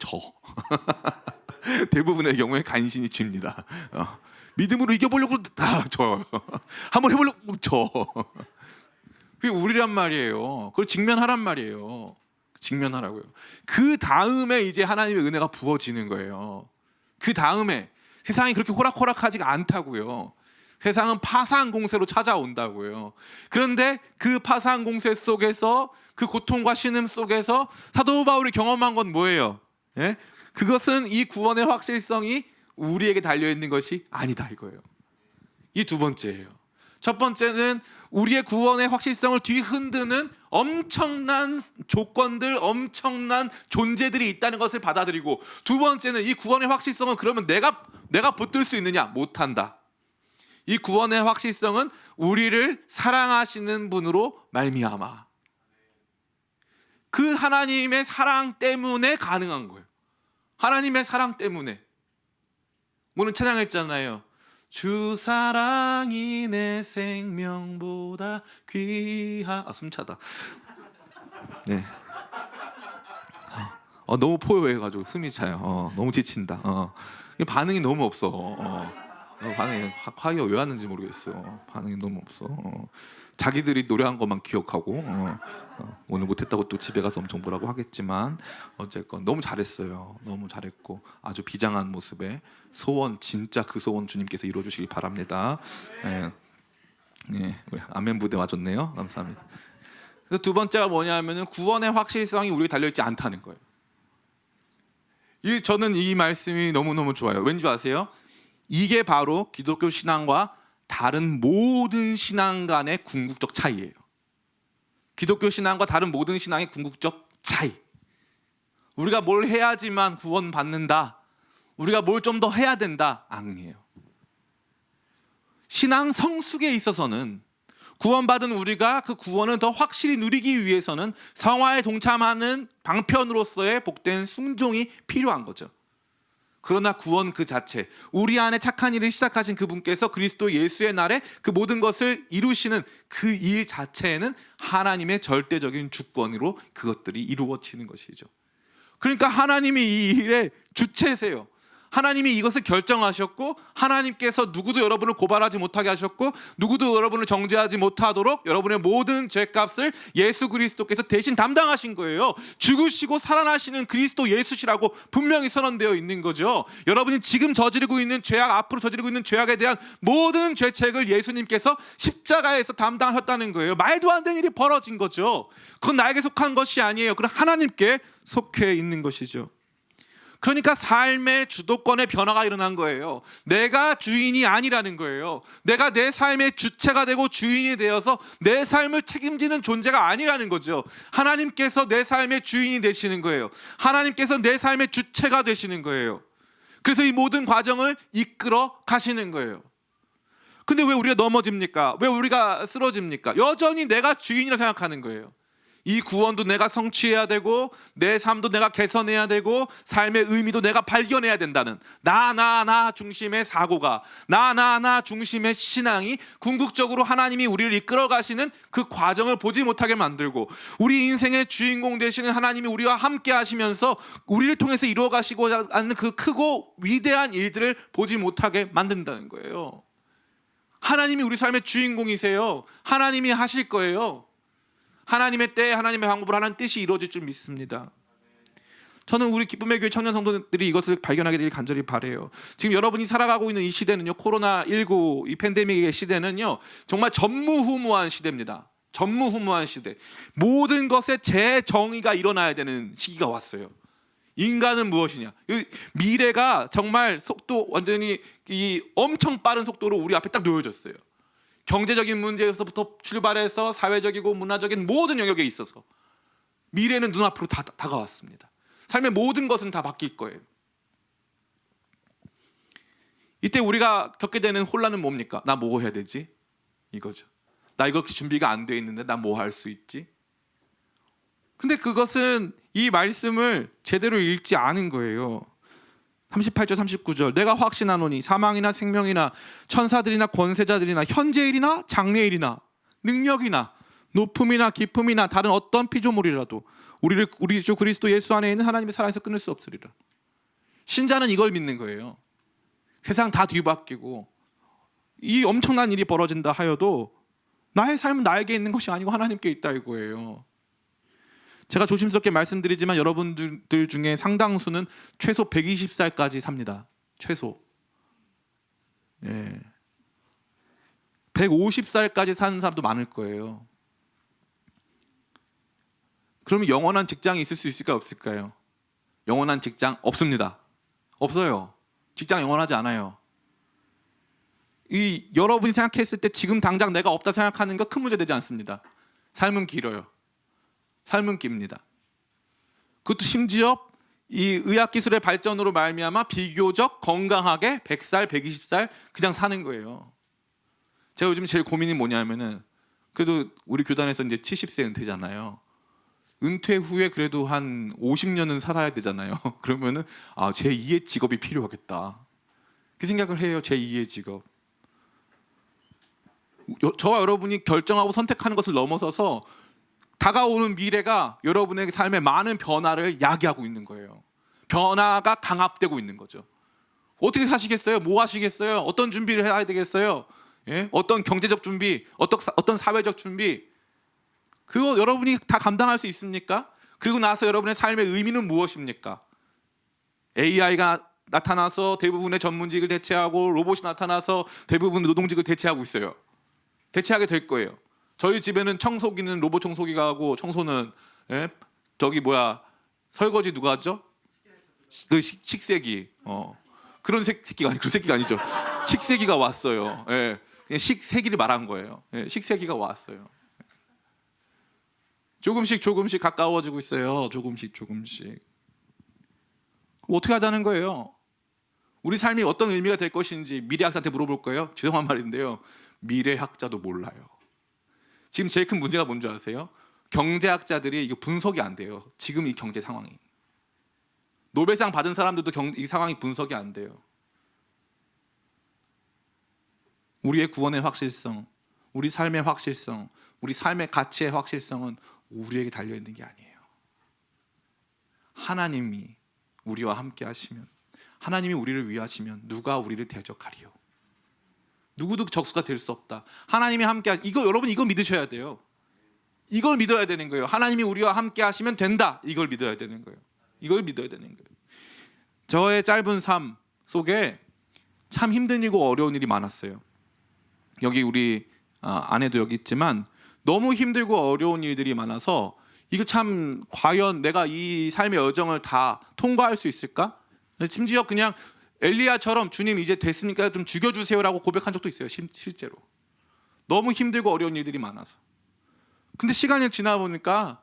[SPEAKER 1] 대부분의 경우에 간신히 집니다. 믿음으로 이겨보려고 다 져요. 한번 해보려고 져. 그게 우리란 말이에요. 그걸 직면하란 말이에요. 직면하라고요. 그 다음에 이제 하나님의 은혜가 부어지는 거예요. 그 다음에 세상이 그렇게 호락호락하지가 않다고요. 세상은 파상 공세로 찾아온다고요. 그런데 그 파상 공세 속에서 그 고통과 신음 속에서 사도 바울이 경험한 건 뭐예요? 예? 그것은 이 구원의 확실성이 우리에게 달려있는 것이 아니다 이거예요. 이 두 번째예요. 첫 번째는 우리의 구원의 확실성을 뒤흔드는 엄청난 조건들, 엄청난 존재들이 있다는 것을 받아들이고, 두 번째는 이 구원의 확실성은 그러면 내가 붙들 수 있느냐? 못한다. 이 구원의 확실성은 우리를 사랑하시는 분으로 말미암아 그 하나님의 사랑 때문에 가능한 거예요. 하나님의 사랑 때문에. 오늘 찬양했잖아요. 주 사랑이 내 생명보다 숨차다. 네. 너무 포효해가지고 숨이 차요. 너무 지친다. 반응이 너무 없어. 반응이 화이어 왜 왔는지 모르겠어. 반응이 너무 없어. 자기들이 노래한 것만 기억하고 오늘 못했다고 또 집에 가서 엄청 뭐라고 하겠지만 어쨌건 너무 잘했어요. 너무 잘했고 아주 비장한 모습에 소원, 진짜 그 소원 주님께서 이루어주시기 바랍니다. 아멘 부대 와줬네요. 감사합니다. 그래서 두 번째가 뭐냐면은 구원의 확실성이 우리에 달려있지 않다는 거예요. 저는 이 말씀이 너무너무 좋아요. 왠지 아세요? 이게 바로 기독교 신앙과 다른 모든 신앙 간의 궁극적 차이예요. 기독교 신앙과 다른 모든 신앙의 궁극적 차이. 우리가 뭘 해야지만 구원받는다. 우리가 뭘 좀 더 해야 된다. 아니에요. 신앙 성숙에 있어서는 구원받은 우리가 그 구원을 더 확실히 누리기 위해서는 성화에 동참하는 방편으로서의 복된 순종이 필요한 거죠. 그러나 구원 그 자체, 우리 안에 착한 일을 시작하신 그분께서 그리스도 예수의 날에 그 모든 것을 이루시는 그 일 자체에는 하나님의 절대적인 주권으로 그것들이 이루어지는 것이죠. 그러니까 하나님이 이 일의 주체세요. 하나님이 이것을 결정하셨고 하나님께서 누구도 여러분을 고발하지 못하게 하셨고 누구도 여러분을 정죄하지 못하도록 여러분의 모든 죄값을 예수 그리스도께서 대신 담당하신 거예요. 죽으시고 살아나시는 그리스도 예수시라고 분명히 선언되어 있는 거죠. 여러분이 지금 저지르고 있는 죄악, 앞으로 저지르고 있는 죄악에 대한 모든 죄책을 예수님께서 십자가에서 담당하셨다는 거예요. 말도 안 되는 일이 벌어진 거죠. 그건 나에게 속한 것이 아니에요. 그건 하나님께 속해 있는 것이죠. 그러니까 삶의 주도권의 변화가 일어난 거예요. 내가 주인이 아니라는 거예요. 내가 내 삶의 주체가 되고 주인이 되어서 내 삶을 책임지는 존재가 아니라는 거죠. 하나님께서 내 삶의 주인이 되시는 거예요. 하나님께서 내 삶의 주체가 되시는 거예요. 그래서 이 모든 과정을 이끌어 가시는 거예요. 근데 왜 우리가 넘어집니까? 왜 우리가 쓰러집니까? 여전히 내가 주인이라고 생각하는 거예요. 이 구원도 내가 성취해야 되고 내 삶도 내가 개선해야 되고 삶의 의미도 내가 발견해야 된다는 나 중심의 사고가 나 중심의 신앙이 궁극적으로 하나님이 우리를 이끌어 가시는 그 과정을 보지 못하게 만들고 우리 인생의 주인공 되시는 하나님이 우리와 함께 하시면서 우리를 통해서 이루어 가시고자 하는 그 크고 위대한 일들을 보지 못하게 만든다는 거예요. 하나님이 우리 삶의 주인공이세요. 하나님이 하실 거예요. 하나님의 때에 하나님의 방법으로 하나님 뜻이 이루어질 줄 믿습니다. 저는 우리 기쁨의 교회 청년 성도들이 이것을 발견하게 되길 간절히 바라요. 지금 여러분이 살아가고 있는 이 시대는요, 코로나19 이 팬데믹의 시대는요, 정말 전무후무한 시대입니다. 전무후무한 시대. 모든 것에 재정의가 일어나야 되는 시기가 왔어요. 인간은 무엇이냐? 미래가 정말 속도 완전히 이 엄청 빠른 속도로 우리 앞에 딱 놓여졌어요. 경제적인 문제에서부터 출발해서 사회적이고 문화적인 모든 영역에 있어서 미래는 눈앞으로 다가왔습니다. 삶의 모든 것은 다 바뀔 거예요. 이때 우리가 겪게 되는 혼란은 뭡니까? 나 뭐 해야 되지? 이거죠. 나 이거 준비가 안 돼 있는데 나 뭐 할 수 있지? 근데 그것은 이 말씀을 제대로 읽지 않은 거예요. 38절 39절 내가 확신하노니 사망이나 생명이나 천사들이나 권세자들이나 현재일이나 장래일이나 능력이나 높음이나 깊음이나 다른 어떤 피조물이라도 우리 주 그리스도 예수 안에 있는 하나님의 사랑에서 끊을 수 없으리라. 신자는 이걸 믿는 거예요. 세상 다 뒤바뀌고 이 엄청난 일이 벌어진다 하여도 나의 삶은 나에게 있는 것이 아니고 하나님께 있다 이거예요. 제가 조심스럽게 말씀드리지만 여러분들 중에 상당수는 최소 120살까지 삽니다. 최소. 150살까지 사는 사람도 많을 거예요. 그러면 영원한 직장이 있을 수 있을까요? 없을까요? 영원한 직장 없습니다. 없어요. 직장 영원하지 않아요. 이 여러분이 생각했을 때 지금 당장 내가 없다 생각하는 거 큰 문제 되지 않습니다. 삶은 길어요. 삶은 깁니다. 그것도 심지어 이 의학기술의 발전으로 말미암아 비교적 건강하게 100살, 120살 그냥 사는 거예요. 제가 요즘 제일 고민이 뭐냐면은 그래도 우리 교단에서 이제 70세 은퇴잖아요. 은퇴 후에 그래도 한 50년은 살아야 되잖아요. 그러면은 제2의 직업이 필요하겠다. 그 생각을 해요. 제2의 직업. 저와 여러분이 결정하고 선택하는 것을 넘어서서 다가오는 미래가 여러분의 삶에 많은 변화를 야기하고 있는 거예요. 변화가 강압되고 있는 거죠. 어떻게 사시겠어요? 뭐 하시겠어요? 어떤 준비를 해야 되겠어요? 예? 어떤 경제적 준비, 어떤 사회적 준비, 그거 여러분이 다 감당할 수 있습니까? 그리고 나서 여러분의 삶의 의미는 무엇입니까? AI가 나타나서 대부분의 전문직을 대체하고 로봇이 나타나서 대부분 노동직을 대체하고 있어요. 대체하게 될 거예요. 저희 집에는 청소기는 로봇 청소기가 하고 청소는 설거지 누가 하죠? 그 식세기. 그런 새끼가 아니, 그런 새끼가 아니죠. 식세기가 왔어요. 예. 그냥 식세기를 말한 거예요. 예. 식세기가 왔어요. 조금씩 가까워지고 있어요. 조금씩. 그럼 어떻게 하자는 거예요? 우리 삶이 어떤 의미가 될 것인지 미래학자한테 물어볼 거예요. 죄송한 말인데요. 미래학자도 몰라요. 지금 제일 큰 문제가 뭔지 아세요? 경제학자들이 이거 분석이 안 돼요. 지금 이 경제 상황이. 노벨상 받은 사람들도 이 상황이 분석이 안 돼요. 우리의 구원의 확실성, 우리 삶의 확실성, 우리 삶의 가치의 확실성은 우리에게 달려있는 게 아니에요. 하나님이 우리와 함께 하시면, 하나님이 우리를 위하시면 누가 우리를 대적하리요? 누구도 적수가 될 수 없다. 하나님이 함께 여러분 이거 믿으셔야 돼요. 이걸 믿어야 되는 거예요. 하나님이 우리와 함께 하시면 된다. 이걸 믿어야 되는 거예요. 이걸 믿어야 되는 거예요. 저의 짧은 삶 속에 참 힘든 일고 어려운 일이 많았어요. 여기 우리 아내도 여기 있지만 너무 힘들고 어려운 일들이 많아서 이거 참 과연 내가 이 삶의 여정을 다 통과할 수 있을까? 심지어 그냥 엘리야처럼 주님 이제 됐으니까 좀 죽여주세요라고 고백한 적도 있어요. 실제로. 너무 힘들고 어려운 일들이 많아서. 근데 시간이 지나 보니까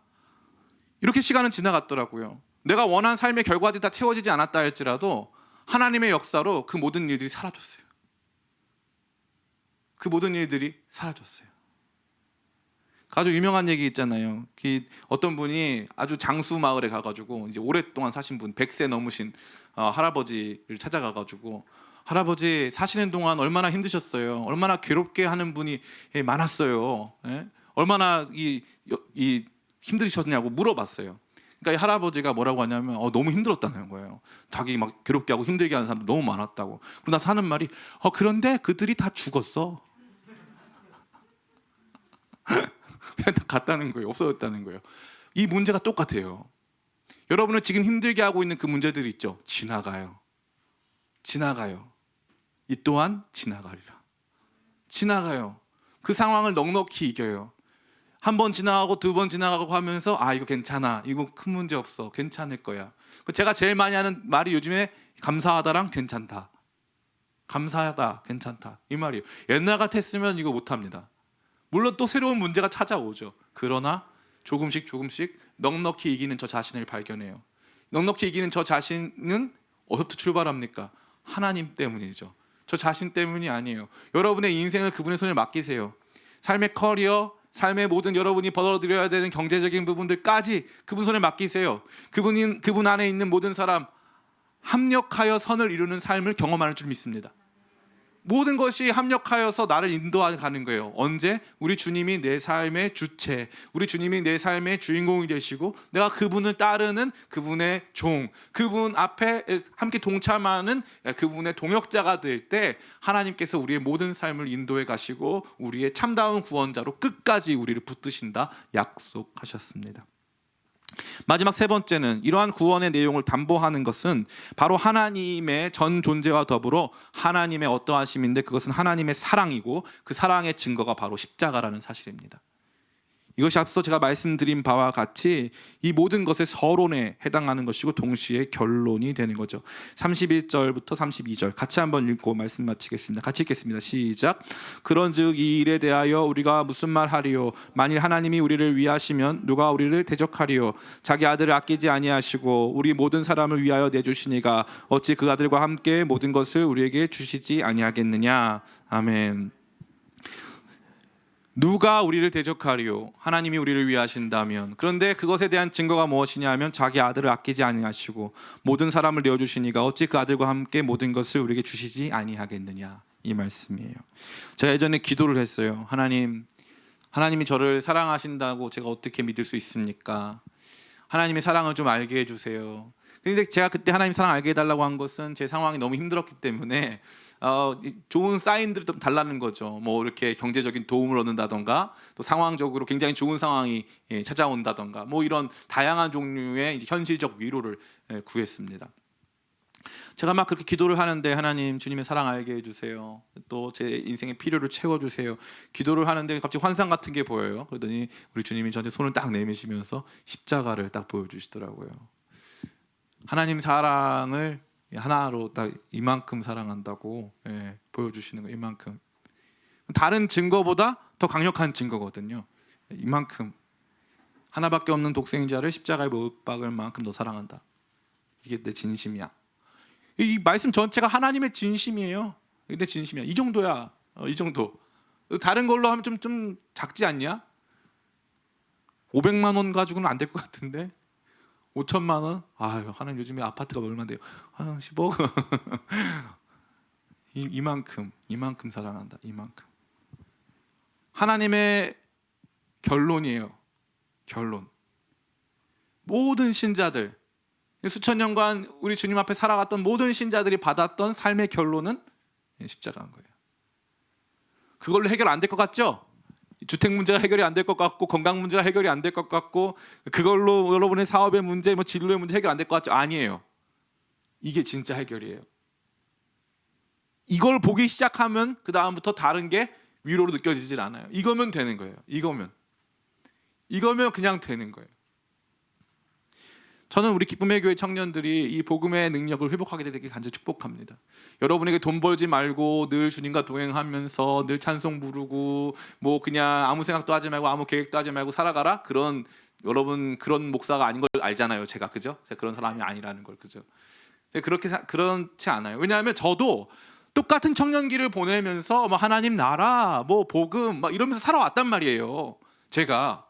[SPEAKER 1] 이렇게 시간은 지나갔더라고요. 내가 원한 삶의 결과들이 다 채워지지 않았다 할지라도 하나님의 역사로 그 모든 일들이 사라졌어요. 그 모든 일들이 사라졌어요. 아주 유명한 얘기 있잖아요. 어떤 분이 아주 장수 마을에 가가지고 이제 오랫동안 사신 분, 100세 넘으신 할아버지를 찾아가가지고 할아버지 사시는 동안 얼마나 힘드셨어요? 얼마나 괴롭게 하는 분이 많았어요? 예? 얼마나 힘드셨냐고 물어봤어요. 그러니까 이 할아버지가 뭐라고 하냐면 너무 힘들었다는 거예요. 자기 막 괴롭게 하고 힘들게 하는 사람도 너무 많았다고. 그러다 사는 말이 그런데 그들이 다 죽었어. 그냥 다 갔다는 거예요. 없어졌다는 거예요. 이 문제가 똑같아요. 여러분을 지금 힘들게 하고 있는 그 문제들이 있죠. 지나가요. 이 또한 지나가리라. 지나가요. 그 상황을 넉넉히 이겨요. 한 번 지나가고 두 번 지나가고 하면서 이거 괜찮아. 이거 큰 문제 없어. 괜찮을 거야. 제가 제일 많이 하는 말이 요즘에 감사하다랑 괜찮다. 감사하다, 괜찮다. 이 말이에요. 옛날 같았으면 이거 못합니다. 물론 또 새로운 문제가 찾아오죠. 그러나 조금씩 넉넉히 이기는 저 자신을 발견해요. 넉넉히 이기는 저 자신은 어디부터 출발합니까? 하나님 때문이죠. 저 자신 때문이 아니에요. 여러분의 인생을 그분의 손에 맡기세요. 삶의 커리어, 삶의 모든 여러분이 벌어들여야 되는 경제적인 부분들까지 그분 손에 맡기세요. 그분 안에 있는 모든 사람 합력하여 선을 이루는 삶을 경험하는 줄 믿습니다. 모든 것이 합력하여서 나를 인도하는 거예요. 언제? 우리 주님이 내 삶의 주체, 우리 주님이 내 삶의 주인공이 되시고 내가 그분을 따르는 그분의 종, 그분 앞에 함께 동참하는 그분의 동역자가 될 때 하나님께서 우리의 모든 삶을 인도해 가시고 우리의 참다운 구원자로 끝까지 우리를 붙드신다 약속하셨습니다. 마지막 세 번째는 이러한 구원의 내용을 담보하는 것은 바로 하나님의 전 존재와 더불어 하나님의 어떠하심인데 그것은 하나님의 사랑이고 그 사랑의 증거가 바로 십자가라는 사실입니다. 이것이 앞서 제가 말씀드린 바와 같이 이 모든 것의 서론에 해당하는 것이고 동시에 결론이 되는 거죠. 31절부터 32절 같이 한번 읽고 말씀 마치겠습니다. 같이 읽겠습니다. 시작. 그런즉 이 일에 대하여 우리가 무슨 말하리요? 만일 하나님이 우리를 위하시면 누가 우리를 대적하리요? 자기 아들을 아끼지 아니하시고 우리 모든 사람을 위하여 내주시니가 어찌 그 아들과 함께 모든 것을 우리에게 주시지 아니하겠느냐. 아멘. 누가 우리를 대적하리요? 하나님이 우리를 위하신다면. 그런데 그것에 대한 증거가 무엇이냐 하면 자기 아들을 아끼지 아니하시고 모든 사람을 내어주시니가 어찌 그 아들과 함께 모든 것을 우리에게 주시지 아니하겠느냐, 이 말씀이에요. 제가 예전에 기도를 했어요. 하나님이 저를 사랑하신다고 제가 어떻게 믿을 수 있습니까? 하나님의 사랑을 좀 알게 해주세요. 근데 제가 그때 하나님 사랑 알게 해달라고 한 것은 제 상황이 너무 힘들었기 때문에 좋은 사인들을 좀 달라는 거죠. 뭐 이렇게 경제적인 도움을 얻는다던가, 또 상황적으로 굉장히 좋은 상황이 찾아온다던가, 뭐 이런 다양한 종류의 이제 현실적 위로를 구했습니다. 제가 막 그렇게 기도를 하는데, 하나님 주님의 사랑 알게 해주세요, 또 제 인생의 필요를 채워주세요, 기도를 하는데 갑자기 환상 같은 게 보여요. 그러더니 우리 주님이 저한테 손을 딱 내미시면서 십자가를 딱 보여주시더라고요. 하나님 사랑을 하나로 딱 이만큼 사랑한다고 보여주시는 거, 이만큼. 다른 증거보다 더 강력한 증거거든요. 이만큼, 하나밖에 없는 독생자를 십자가에 못 박을 만큼 더 사랑한다. 이게 내 진심이야. 이 말씀 전체가 하나님의 진심이에요. 내 진심이야. 이 정도야. 이 정도. 다른 걸로 하면 좀 작지 않냐? 500만 원 가지고는 안 될 것 같은데. 5천만 원? 아유, 하나님 요즘에 아파트가 얼마인데요? 10억? 이만큼 사랑한다. 이만큼. 하나님의 결론이에요. 결론. 모든 신자들, 수천 년간 우리 주님 앞에 살아갔던 모든 신자들이 받았던 삶의 결론은 십자가인 거예요. 그걸로 해결 안 될 것 같죠? 주택 문제가 해결이 안 될 것 같고, 건강 문제가 해결이 안 될 것 같고, 그걸로 여러분의 사업의 문제, 뭐 진로의 문제 해결 안 될 것 같죠? 아니에요. 이게 진짜 해결이에요. 이걸 보기 시작하면 그 다음부터 다른 게 위로로 느껴지질 않아요. 이거면 되는 거예요. 이거면 그냥 되는 거예요. 저는 우리 기쁨의 교회 청년들이 이 복음의 능력을 회복하게 되길 간절히 축복합니다. 여러분에게 돈 벌지 말고 늘 주님과 동행하면서 늘 찬송 부르고 뭐 그냥 아무 생각도 하지 말고 아무 계획도 하지 말고 살아가라, 그런, 여러분 그런 목사가 아닌 걸 알잖아요. 제가, 그죠? 제가 그런 사람이 아니라는 걸, 그죠? 그렇지 않아요. 왜냐하면 저도 똑같은 청년기를 보내면서 뭐 하나님 나라, 뭐 복음 막 이러면서 살아왔단 말이에요. 제가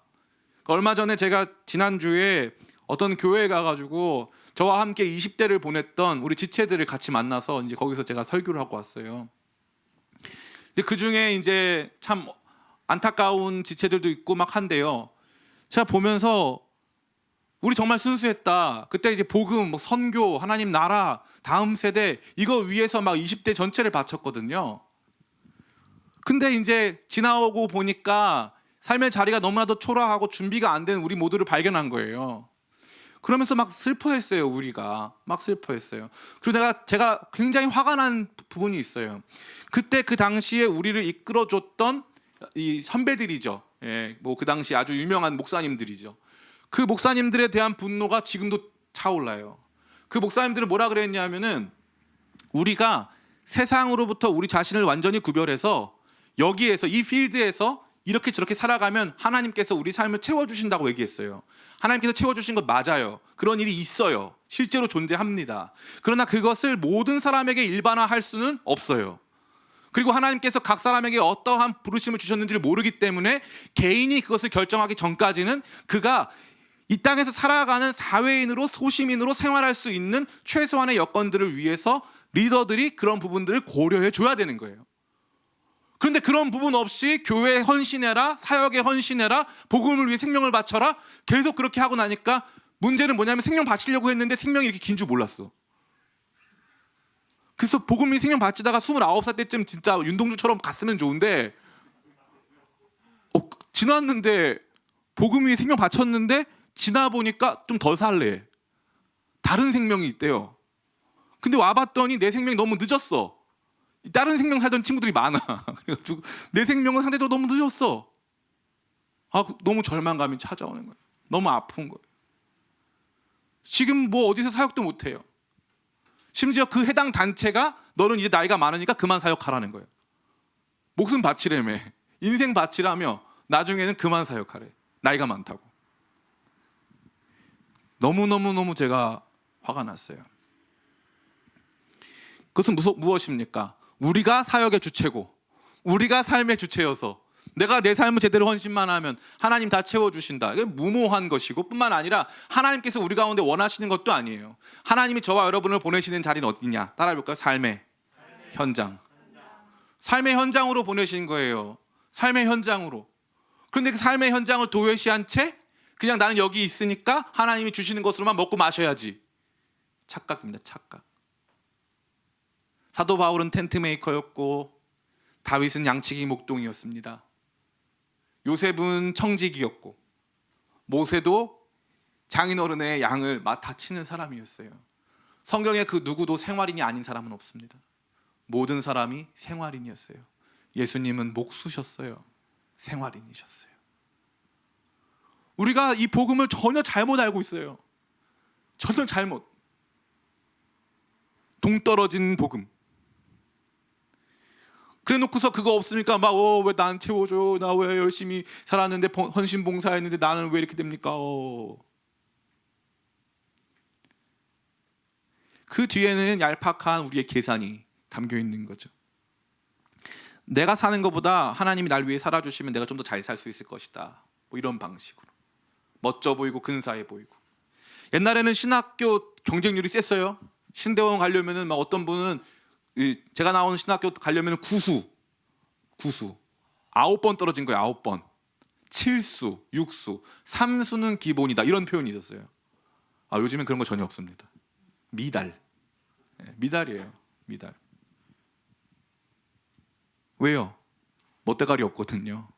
[SPEAKER 1] 얼마 전에 제가 지난주에 어떤 교회에 가가지고 저와 함께 20대를 보냈던 우리 지체들을 같이 만나서 이제 거기서 제가 설교를 하고 왔어요. 근데 그 중에 이제 참 안타까운 지체들도 있고 막 한데요. 제가 보면서 우리 정말 순수했다. 그때 이제 복음, 뭐 선교, 하나님 나라, 다음 세대, 이거 위해서 막 20대 전체를 바쳤거든요. 근데 이제 지나오고 보니까 삶의 자리가 너무나도 초라하고 준비가 안 된 우리 모두를 발견한 거예요. 그러면서 막 슬퍼했어요. 우리가 막 슬퍼했어요. 그리고 제가 굉장히 화가 난 부분이 있어요. 그때 그 당시에 우리를 이끌어줬던 이 선배들이죠. 뭐 그 당시 아주 유명한 목사님들이죠. 그 목사님들에 대한 분노가 지금도 차올라요. 그 목사님들은 뭐라 그랬냐면은, 우리가 세상으로부터 우리 자신을 완전히 구별해서 여기에서, 이 필드에서 이렇게 저렇게 살아가면 하나님께서 우리 삶을 채워주신다고 얘기했어요. 하나님께서 채워주신 것 맞아요. 그런 일이 있어요. 실제로 존재합니다. 그러나 그것을 모든 사람에게 일반화할 수는 없어요. 그리고 하나님께서 각 사람에게 어떠한 부르심을 주셨는지를 모르기 때문에 개인이 그것을 결정하기 전까지는 그가 이 땅에서 살아가는 사회인으로, 소시민으로 생활할 수 있는 최소한의 여건들을 위해서 리더들이 그런 부분들을 고려해 줘야 되는 거예요. 그런데 그런 부분 없이 교회에 헌신해라, 사역에 헌신해라, 복음을 위해 생명을 바쳐라, 계속 그렇게 하고 나니까 문제는 뭐냐면, 생명 바치려고 했는데 생명이 이렇게 긴 줄 몰랐어. 그래서 복음이 생명 바치다가 29살 때쯤 진짜 윤동주처럼 갔으면 좋은데, 지났는데 복음이 생명 바쳤는데 지나 보니까 좀 더 살래. 다른 생명이 있대요. 근데 와봤더니 내 생명이 너무 늦었어. 다른 생명 살던 친구들이 많아. 그래가지고 내 생명은 상대적으로 너무 늦었어. 너무 절망감이 찾아오는 거예요. 너무 아픈 거예요. 지금 뭐 어디서 사역도 못해요. 심지어 그 해당 단체가 너는 이제 나이가 많으니까 그만 사역하라는 거예요. 목숨 바치라며, 인생 바치라며, 나중에는 그만 사역하래. 나이가 많다고. 너무너무 제가 화가 났어요. 그것은 무엇입니까? 우리가 사역의 주체고, 우리가 삶의 주체여서 내가 내 삶을 제대로 헌신만 하면 하나님 다 채워주신다. 이게 무모한 것이고 뿐만 아니라 하나님께서 우리 가운데 원하시는 것도 아니에요. 하나님이 저와 여러분을 보내시는 자리는 어디냐? 따라해볼까요? 삶의 현장. 삶의 현장으로 보내신 거예요. 삶의 현장으로. 그런데 그 삶의 현장을 도외시한 채 그냥 나는 여기 있으니까 하나님이 주시는 것으로만 먹고 마셔야지. 착각입니다. 착각. 사도 바울은 텐트 메이커였고 다윗은 양치기 목동이었습니다. 요셉은 청지기였고 모세도 장인어른의 양을 맡아 치는 사람이었어요. 성경에 그 누구도 생활인이 아닌 사람은 없습니다. 모든 사람이 생활인이었어요. 예수님은 목수셨어요. 생활인이셨어요. 우리가 이 복음을 전혀 잘못 알고 있어요. 전혀 잘못. 동떨어진 복음. 그래놓고서 그거 없으니까 막 왜 난 채워줘, 나 왜 열심히 살았는데 헌신 봉사했는데 나는 왜 이렇게 됩니까? 그 뒤에는 얄팍한 우리의 계산이 담겨 있는 거죠. 내가 사는 것보다 하나님이 날 위해 살아주시면 내가 좀 더 잘 살 수 있을 것이다. 뭐 이런 방식으로 멋져 보이고 근사해 보이고. 옛날에는 신학교 경쟁률이 셌어요. 신대원 가려면은 막 어떤 분은 제가 나오는 신학교 가려면 구수 9번 떨어진 거예요. 9번. 7수, 6수, 3수는 기본이다. 이런 표현이 있었어요. 요즘엔 그런 거 전혀 없습니다. 미달. 미달이에요. 미달. 왜요? 멋대가리 없거든요.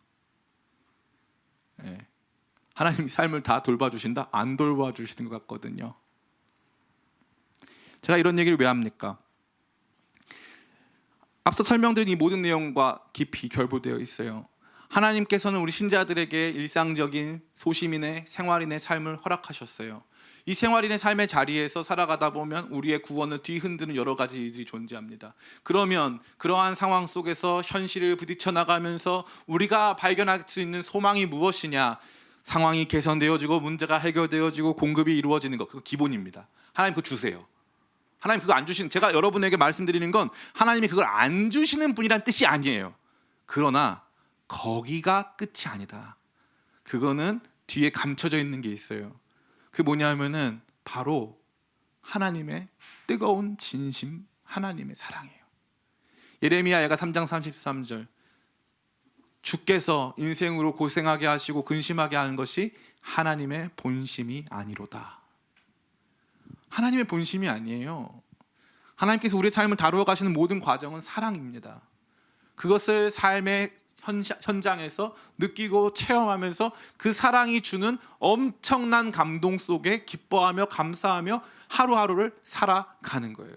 [SPEAKER 1] 하나님이 삶을 다 돌봐주신다? 안 돌봐주시는 것 같거든요. 제가 이런 얘기를 왜 합니까? 앞서 설명드린 이 모든 내용과 깊이 결부되어 있어요. 하나님께서는 우리 신자들에게 일상적인 소시민의 생활인의 삶을 허락하셨어요. 이 생활인의 삶의 자리에서 살아가다 보면 우리의 구원을 뒤흔드는 여러 가지 일들이 존재합니다. 그러면 그러한 상황 속에서 현실을 부딪혀 나가면서 우리가 발견할 수 있는 소망이 무엇이냐? 상황이 개선되어지고 문제가 해결되어지고 공급이 이루어지는 것, 그거 기본입니다. 하나님 그거 주세요. 하나님 그거 안 주시는, 제가 여러분에게 말씀드리는 건 하나님이 그걸 안 주시는 분이란 뜻이 아니에요. 그러나 거기가 끝이 아니다. 그거는 뒤에 감춰져 있는 게 있어요. 그게 뭐냐면은 바로 하나님의 뜨거운 진심, 하나님의 사랑이에요. 예레미야가 3장 33절, 주께서 인생으로 고생하게 하시고 근심하게 하는 것이 하나님의 본심이 아니로다. 하나님의 본심이 아니에요. 하나님께서 우리의 삶을 다루어 가시는 모든 과정은 사랑입니다. 그것을 삶의 현장에서 느끼고 체험하면서 그 사랑이 주는 엄청난 감동 속에 기뻐하며 감사하며 하루하루를 살아가는 거예요.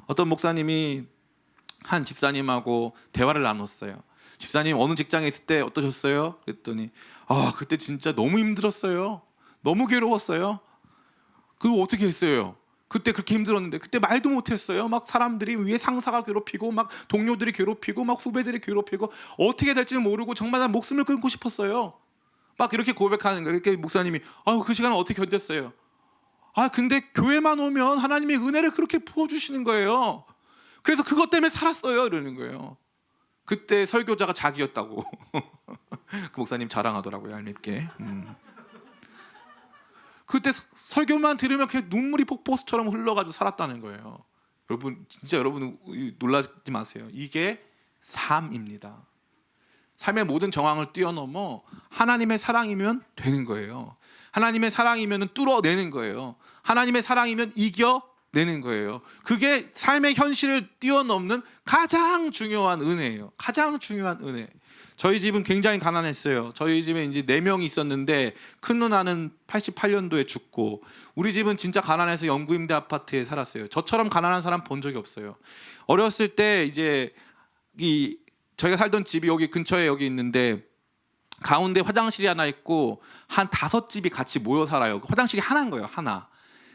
[SPEAKER 1] 어떤 목사님이 한 집사님하고 대화를 나눴어요. 집사님 어느 직장에 있을 때 어떠셨어요? 그랬더니 그때 진짜 너무 힘들었어요. 너무 괴로웠어요. 그거 어떻게 했어요? 그때 그렇게 힘들었는데 그때 말도 못했어요. 막 사람들이 위에 상사가 괴롭히고 막 동료들이 괴롭히고 막 후배들이 괴롭히고 어떻게 될지는 모르고 정말 난 목숨을 끊고 싶었어요. 막 이렇게 고백하는 거예요. 이렇게 목사님이 그 시간을 어떻게 견뎠어요? 근데 교회만 오면 하나님의 은혜를 그렇게 부어주시는 거예요. 그래서 그것 때문에 살았어요. 이러는 거예요. 그때 설교자가 자기였다고. 그 목사님 자랑하더라고요. 얄밉게. 그때 설교만 들으면 그냥 눈물이 폭포수처럼 흘러가지고 살았다는 거예요. 여러분 놀라지 마세요. 이게 삶입니다. 삶의 모든 정황을 뛰어넘어 하나님의 사랑이면 되는 거예요. 하나님의 사랑이면 뚫어내는 거예요. 하나님의 사랑이면 이겨내는 거예요. 그게 삶의 현실을 뛰어넘는 가장 중요한 은혜예요. 가장 중요한 은혜. 저희 집은 굉장히 가난했어요. 저희 집에 이제 4명이 있었는데 큰 누나는 88년도에 죽고 우리 집은 진짜 가난해서 영구임대 아파트에 살았어요. 저처럼 가난한 사람 본 적이 없어요. 어렸을 때 이제 저희가 살던 집이 여기 근처에 여기 있는데 가운데 화장실이 하나 있고 한 5집이 같이 모여 살아요. 화장실이 하나인 거예요. 하나.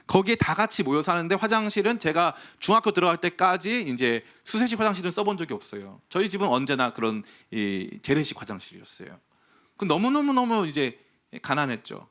[SPEAKER 1] 거기에 다 같이 모여 사는데 화장실은 제가 중학교 들어갈 때까지 이제 수세식 화장실은 써본 적이 없어요. 저희 집은 언제나 그런 재래식 화장실이었어요. 그 너무 이제 가난했죠.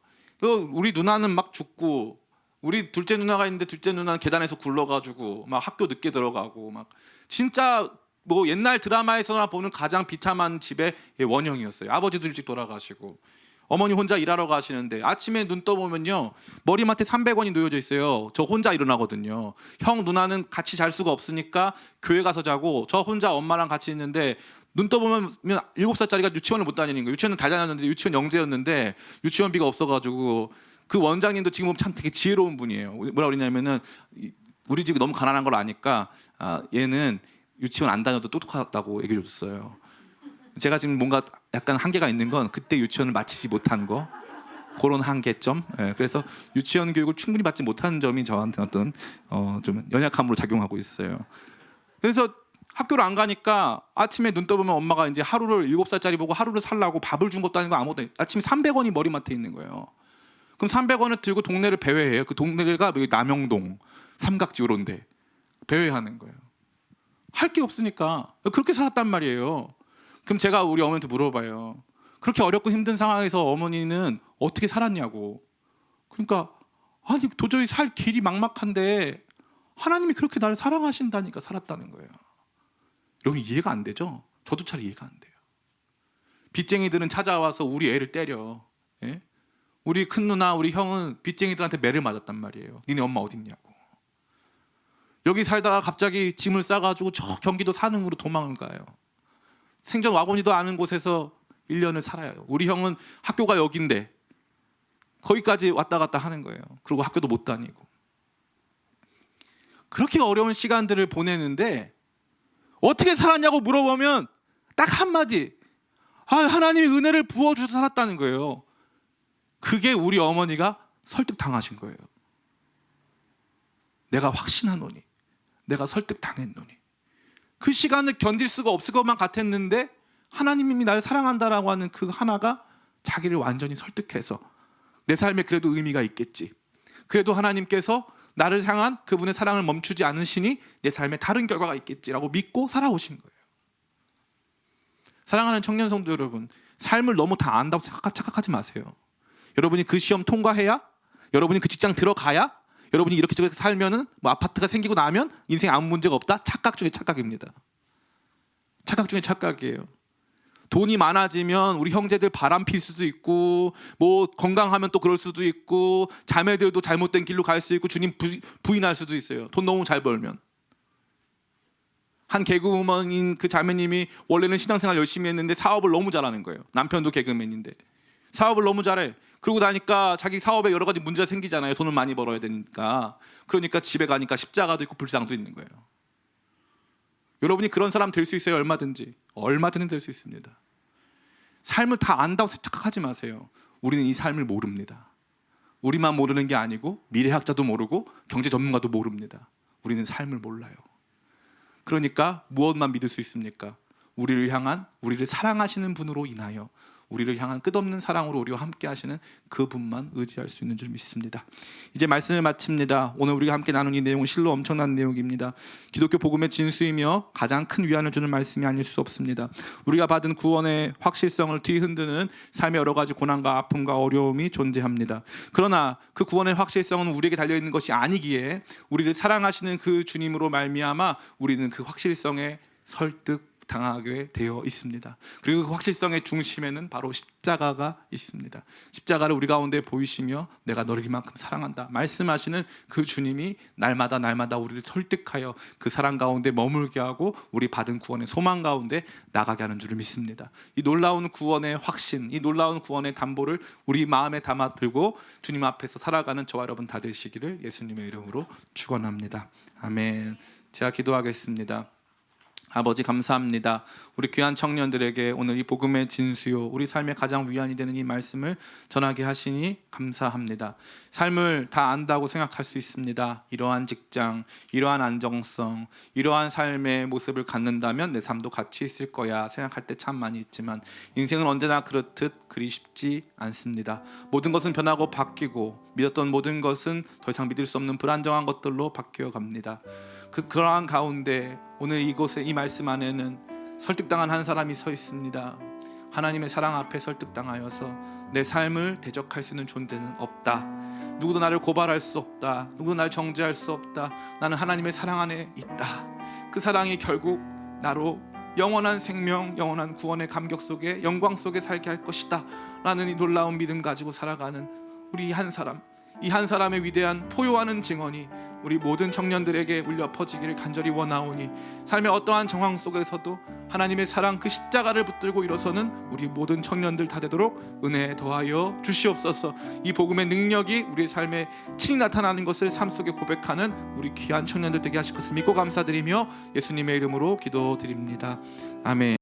[SPEAKER 1] 우리 누나는 막 죽고 우리 둘째 누나가 있는데 둘째 누나는 계단에서 굴러가지고 막 학교 늦게 들어가고 막 진짜 뭐 옛날 드라마에서나 보는 가장 비참한 집의 원형이었어요. 아버지도 일찍 돌아가시고 어머니 혼자 일하러 가시는데 아침에 눈 떠보면요 머리맡에 300원이 놓여져 있어요. 저 혼자 일어나거든요. 형 누나는 같이 잘 수가 없으니까 교회 가서 자고 저 혼자 엄마랑 같이 있는데 눈 떠보면 7살짜리가 유치원을 못 다니는 거예요. 유치원은 다 다녔는데 유치원 영재였는데 유치원비가 없어가지고 그 원장님도 지금 보면 참 되게 지혜로운 분이에요. 뭐라 그러냐면은 우리 집이 너무 가난한 걸 아니까 얘는 유치원 안 다녀도 똑똑하다고 얘기해 줬어요. 제가 지금 뭔가 약간 한계가 있는 건 그때 유치원을 마치지 못한 거 그런 한계점. 그래서 유치원 교육을 충분히 받지 못한 점이 저한테 어떤 좀 연약함으로 작용하고 있어요. 그래서 학교를 안 가니까 아침에 눈 떠보면 엄마가 이제 하루를 7살짜리 보고 하루를 살라고 밥을 준 것도 아니고 아무것도 아침에 300원이 머리맡에 있는 거예요. 그럼 300원을 들고 동네를 배회해요. 그 동네가 남영동 삼각지구로인데 배회하는 거예요. 할 게 없으니까 그렇게 살았단 말이에요. 그럼 제가 우리 어머니한테 물어봐요. 그렇게 어렵고 힘든 상황에서 어머니는 어떻게 살았냐고. 그러니까 아니 도저히 살 길이 막막한데 하나님이 그렇게 나를 사랑하신다니까 살았다는 거예요. 여러분 이해가 안 되죠? 저도 잘 이해가 안 돼요. 빚쟁이들은 찾아와서 우리 애를 때려. 예? 우리 큰 누나 우리 형은 빚쟁이들한테 매를 맞았단 말이에요. 니네 엄마 어딨냐고. 여기 살다가 갑자기 짐을 싸가지고 저 경기도 산흥으로 도망을 가요. 생전 와보지도 않은 곳에서 1년을 살아요. 우리 형은 학교가 여긴데 거기까지 왔다 갔다 하는 거예요. 그리고 학교도 못 다니고. 그렇게 어려운 시간들을 보내는데 어떻게 살았냐고 물어보면 딱 한마디. 하나님이 은혜를 부어주셔서 살았다는 거예요. 그게 우리 어머니가 설득당하신 거예요. 내가 확신하노니 내가 설득당했노니 그 시간을 견딜 수가 없을 것만 같았는데 하나님이 나를 사랑한다라고 하는 그 하나가 자기를 완전히 설득해서 내 삶에 그래도 의미가 있겠지. 그래도 하나님께서 나를 향한 그분의 사랑을 멈추지 않으시니 내 삶에 다른 결과가 있겠지라고 믿고 살아오신 거예요. 사랑하는 청년 성도 여러분, 삶을 너무 다 안다고 착각하지 마세요. 여러분이 그 시험 통과해야, 여러분이 그 직장 들어가야, 여러분이 이렇게 저렇게 살면은 뭐 아파트가 생기고 나면 인생에 아무 문제가 없다. 착각 중에 착각입니다. 착각 중에 착각이에요. 돈이 많아지면 우리 형제들 바람 필 수도 있고 뭐 건강하면 또 그럴 수도 있고 자매들도 잘못된 길로 갈 수 있고 주님 부인할 수도 있어요. 돈 너무 잘 벌면. 한 개그우먼인 그 자매님이 원래는 신앙생활 열심히 했는데 사업을 너무 잘하는 거예요. 남편도 개그맨인데 사업을 너무 잘해. 그러고 나니까 자기 사업에 여러 가지 문제가 생기잖아요. 돈을 많이 벌어야 되니까. 그러니까 집에 가니까 십자가도 있고 불상도 있는 거예요. 여러분이 그런 사람 될 수 있어요. 얼마든지 될 수 있습니다. 삶을 다 안다고 착각하지 마세요. 우리는 이 삶을 모릅니다. 우리만 모르는 게 아니고 미래학자도 모르고 경제 전문가도 모릅니다. 우리는 삶을 몰라요. 그러니까 무엇만 믿을 수 있습니까? 우리를 사랑하시는 분으로 인하여 우리를 향한 끝없는 사랑으로 우리와 함께 하시는 그분만 의지할 수 있는 줄 믿습니다. 이제 말씀을 마칩니다. 오늘 우리가 함께 나눈 이 내용은 실로 엄청난 내용입니다. 기독교 복음의 진수이며 가장 큰 위안을 주는 말씀이 아닐 수 없습니다. 우리가 받은 구원의 확실성을 뒤흔드는 삶의 여러 가지 고난과 아픔과 어려움이 존재합니다. 그러나 그 구원의 확실성은 우리에게 달려있는 것이 아니기에 우리를 사랑하시는 그 주님으로 말미암아 우리는 그 확실성에 당하게 되어 있습니다. 그리고 그 확실성의 중심에는 바로 십자가가 있습니다. 십자가를 우리 가운데 보이시며 내가 너를 이만큼 사랑한다 말씀하시는 그 주님이 날마다 우리를 설득하여 그 사랑 가운데 머물게 하고 우리 받은 구원의 소망 가운데 나가게 하는 줄을 믿습니다. 이 놀라운 구원의 확신, 이 놀라운 구원의 담보를 우리 마음에 담아 들고 주님 앞에서 살아가는 저와 여러분 다 되시기를 예수님의 이름으로 축원합니다. 아멘. 제가 기도하겠습니다. 아버지 감사합니다. 우리 귀한 청년들에게 오늘 이 복음의 진수요 우리 삶의 가장 위안이 되는 이 말씀을 전하게 하시니 감사합니다. 삶을 다 안다고 생각할 수 있습니다. 이러한 직장, 이러한 안정성, 이러한 삶의 모습을 갖는다면 내 삶도 같이 있을 거야 생각할 때 참 많이 있지만 인생은 언제나 그렇듯 그리 쉽지 않습니다. 모든 것은 변하고 바뀌고 믿었던 모든 것은 더 이상 믿을 수 없는 불안정한 것들로 바뀌어 갑니다. 그러한 가운데 오늘 이곳에 이 말씀 안에는 설득당한 한 사람이 서 있습니다. 하나님의 사랑 앞에 설득당하여서 내 삶을 대적할 수 있는 존재는 없다. 누구도 나를 고발할 수 없다. 누구도 나를 정죄할 수 없다. 나는 하나님의 사랑 안에 있다. 그 사랑이 결국 나로 영원한 생명, 영원한 구원의 감격 속에 영광 속에 살게 할 것이다 라는 이 놀라운 믿음 가지고 살아가는 우리 한 사람, 이 한 사람의 위대한 포효하는 증언이 우리 모든 청년들에게 울려 퍼지기를 간절히 원하오니 삶의 어떠한 정황 속에서도 하나님의 사랑 그 십자가를 붙들고 일어서는 우리 모든 청년들 다 되도록 은혜 더하여 주시옵소서. 이 복음의 능력이 우리 삶에 친히 나타나는 것을 삶 속에 고백하는 우리 귀한 청년들 되게 하실 것을 믿고 감사드리며 예수님의 이름으로 기도드립니다. 아멘.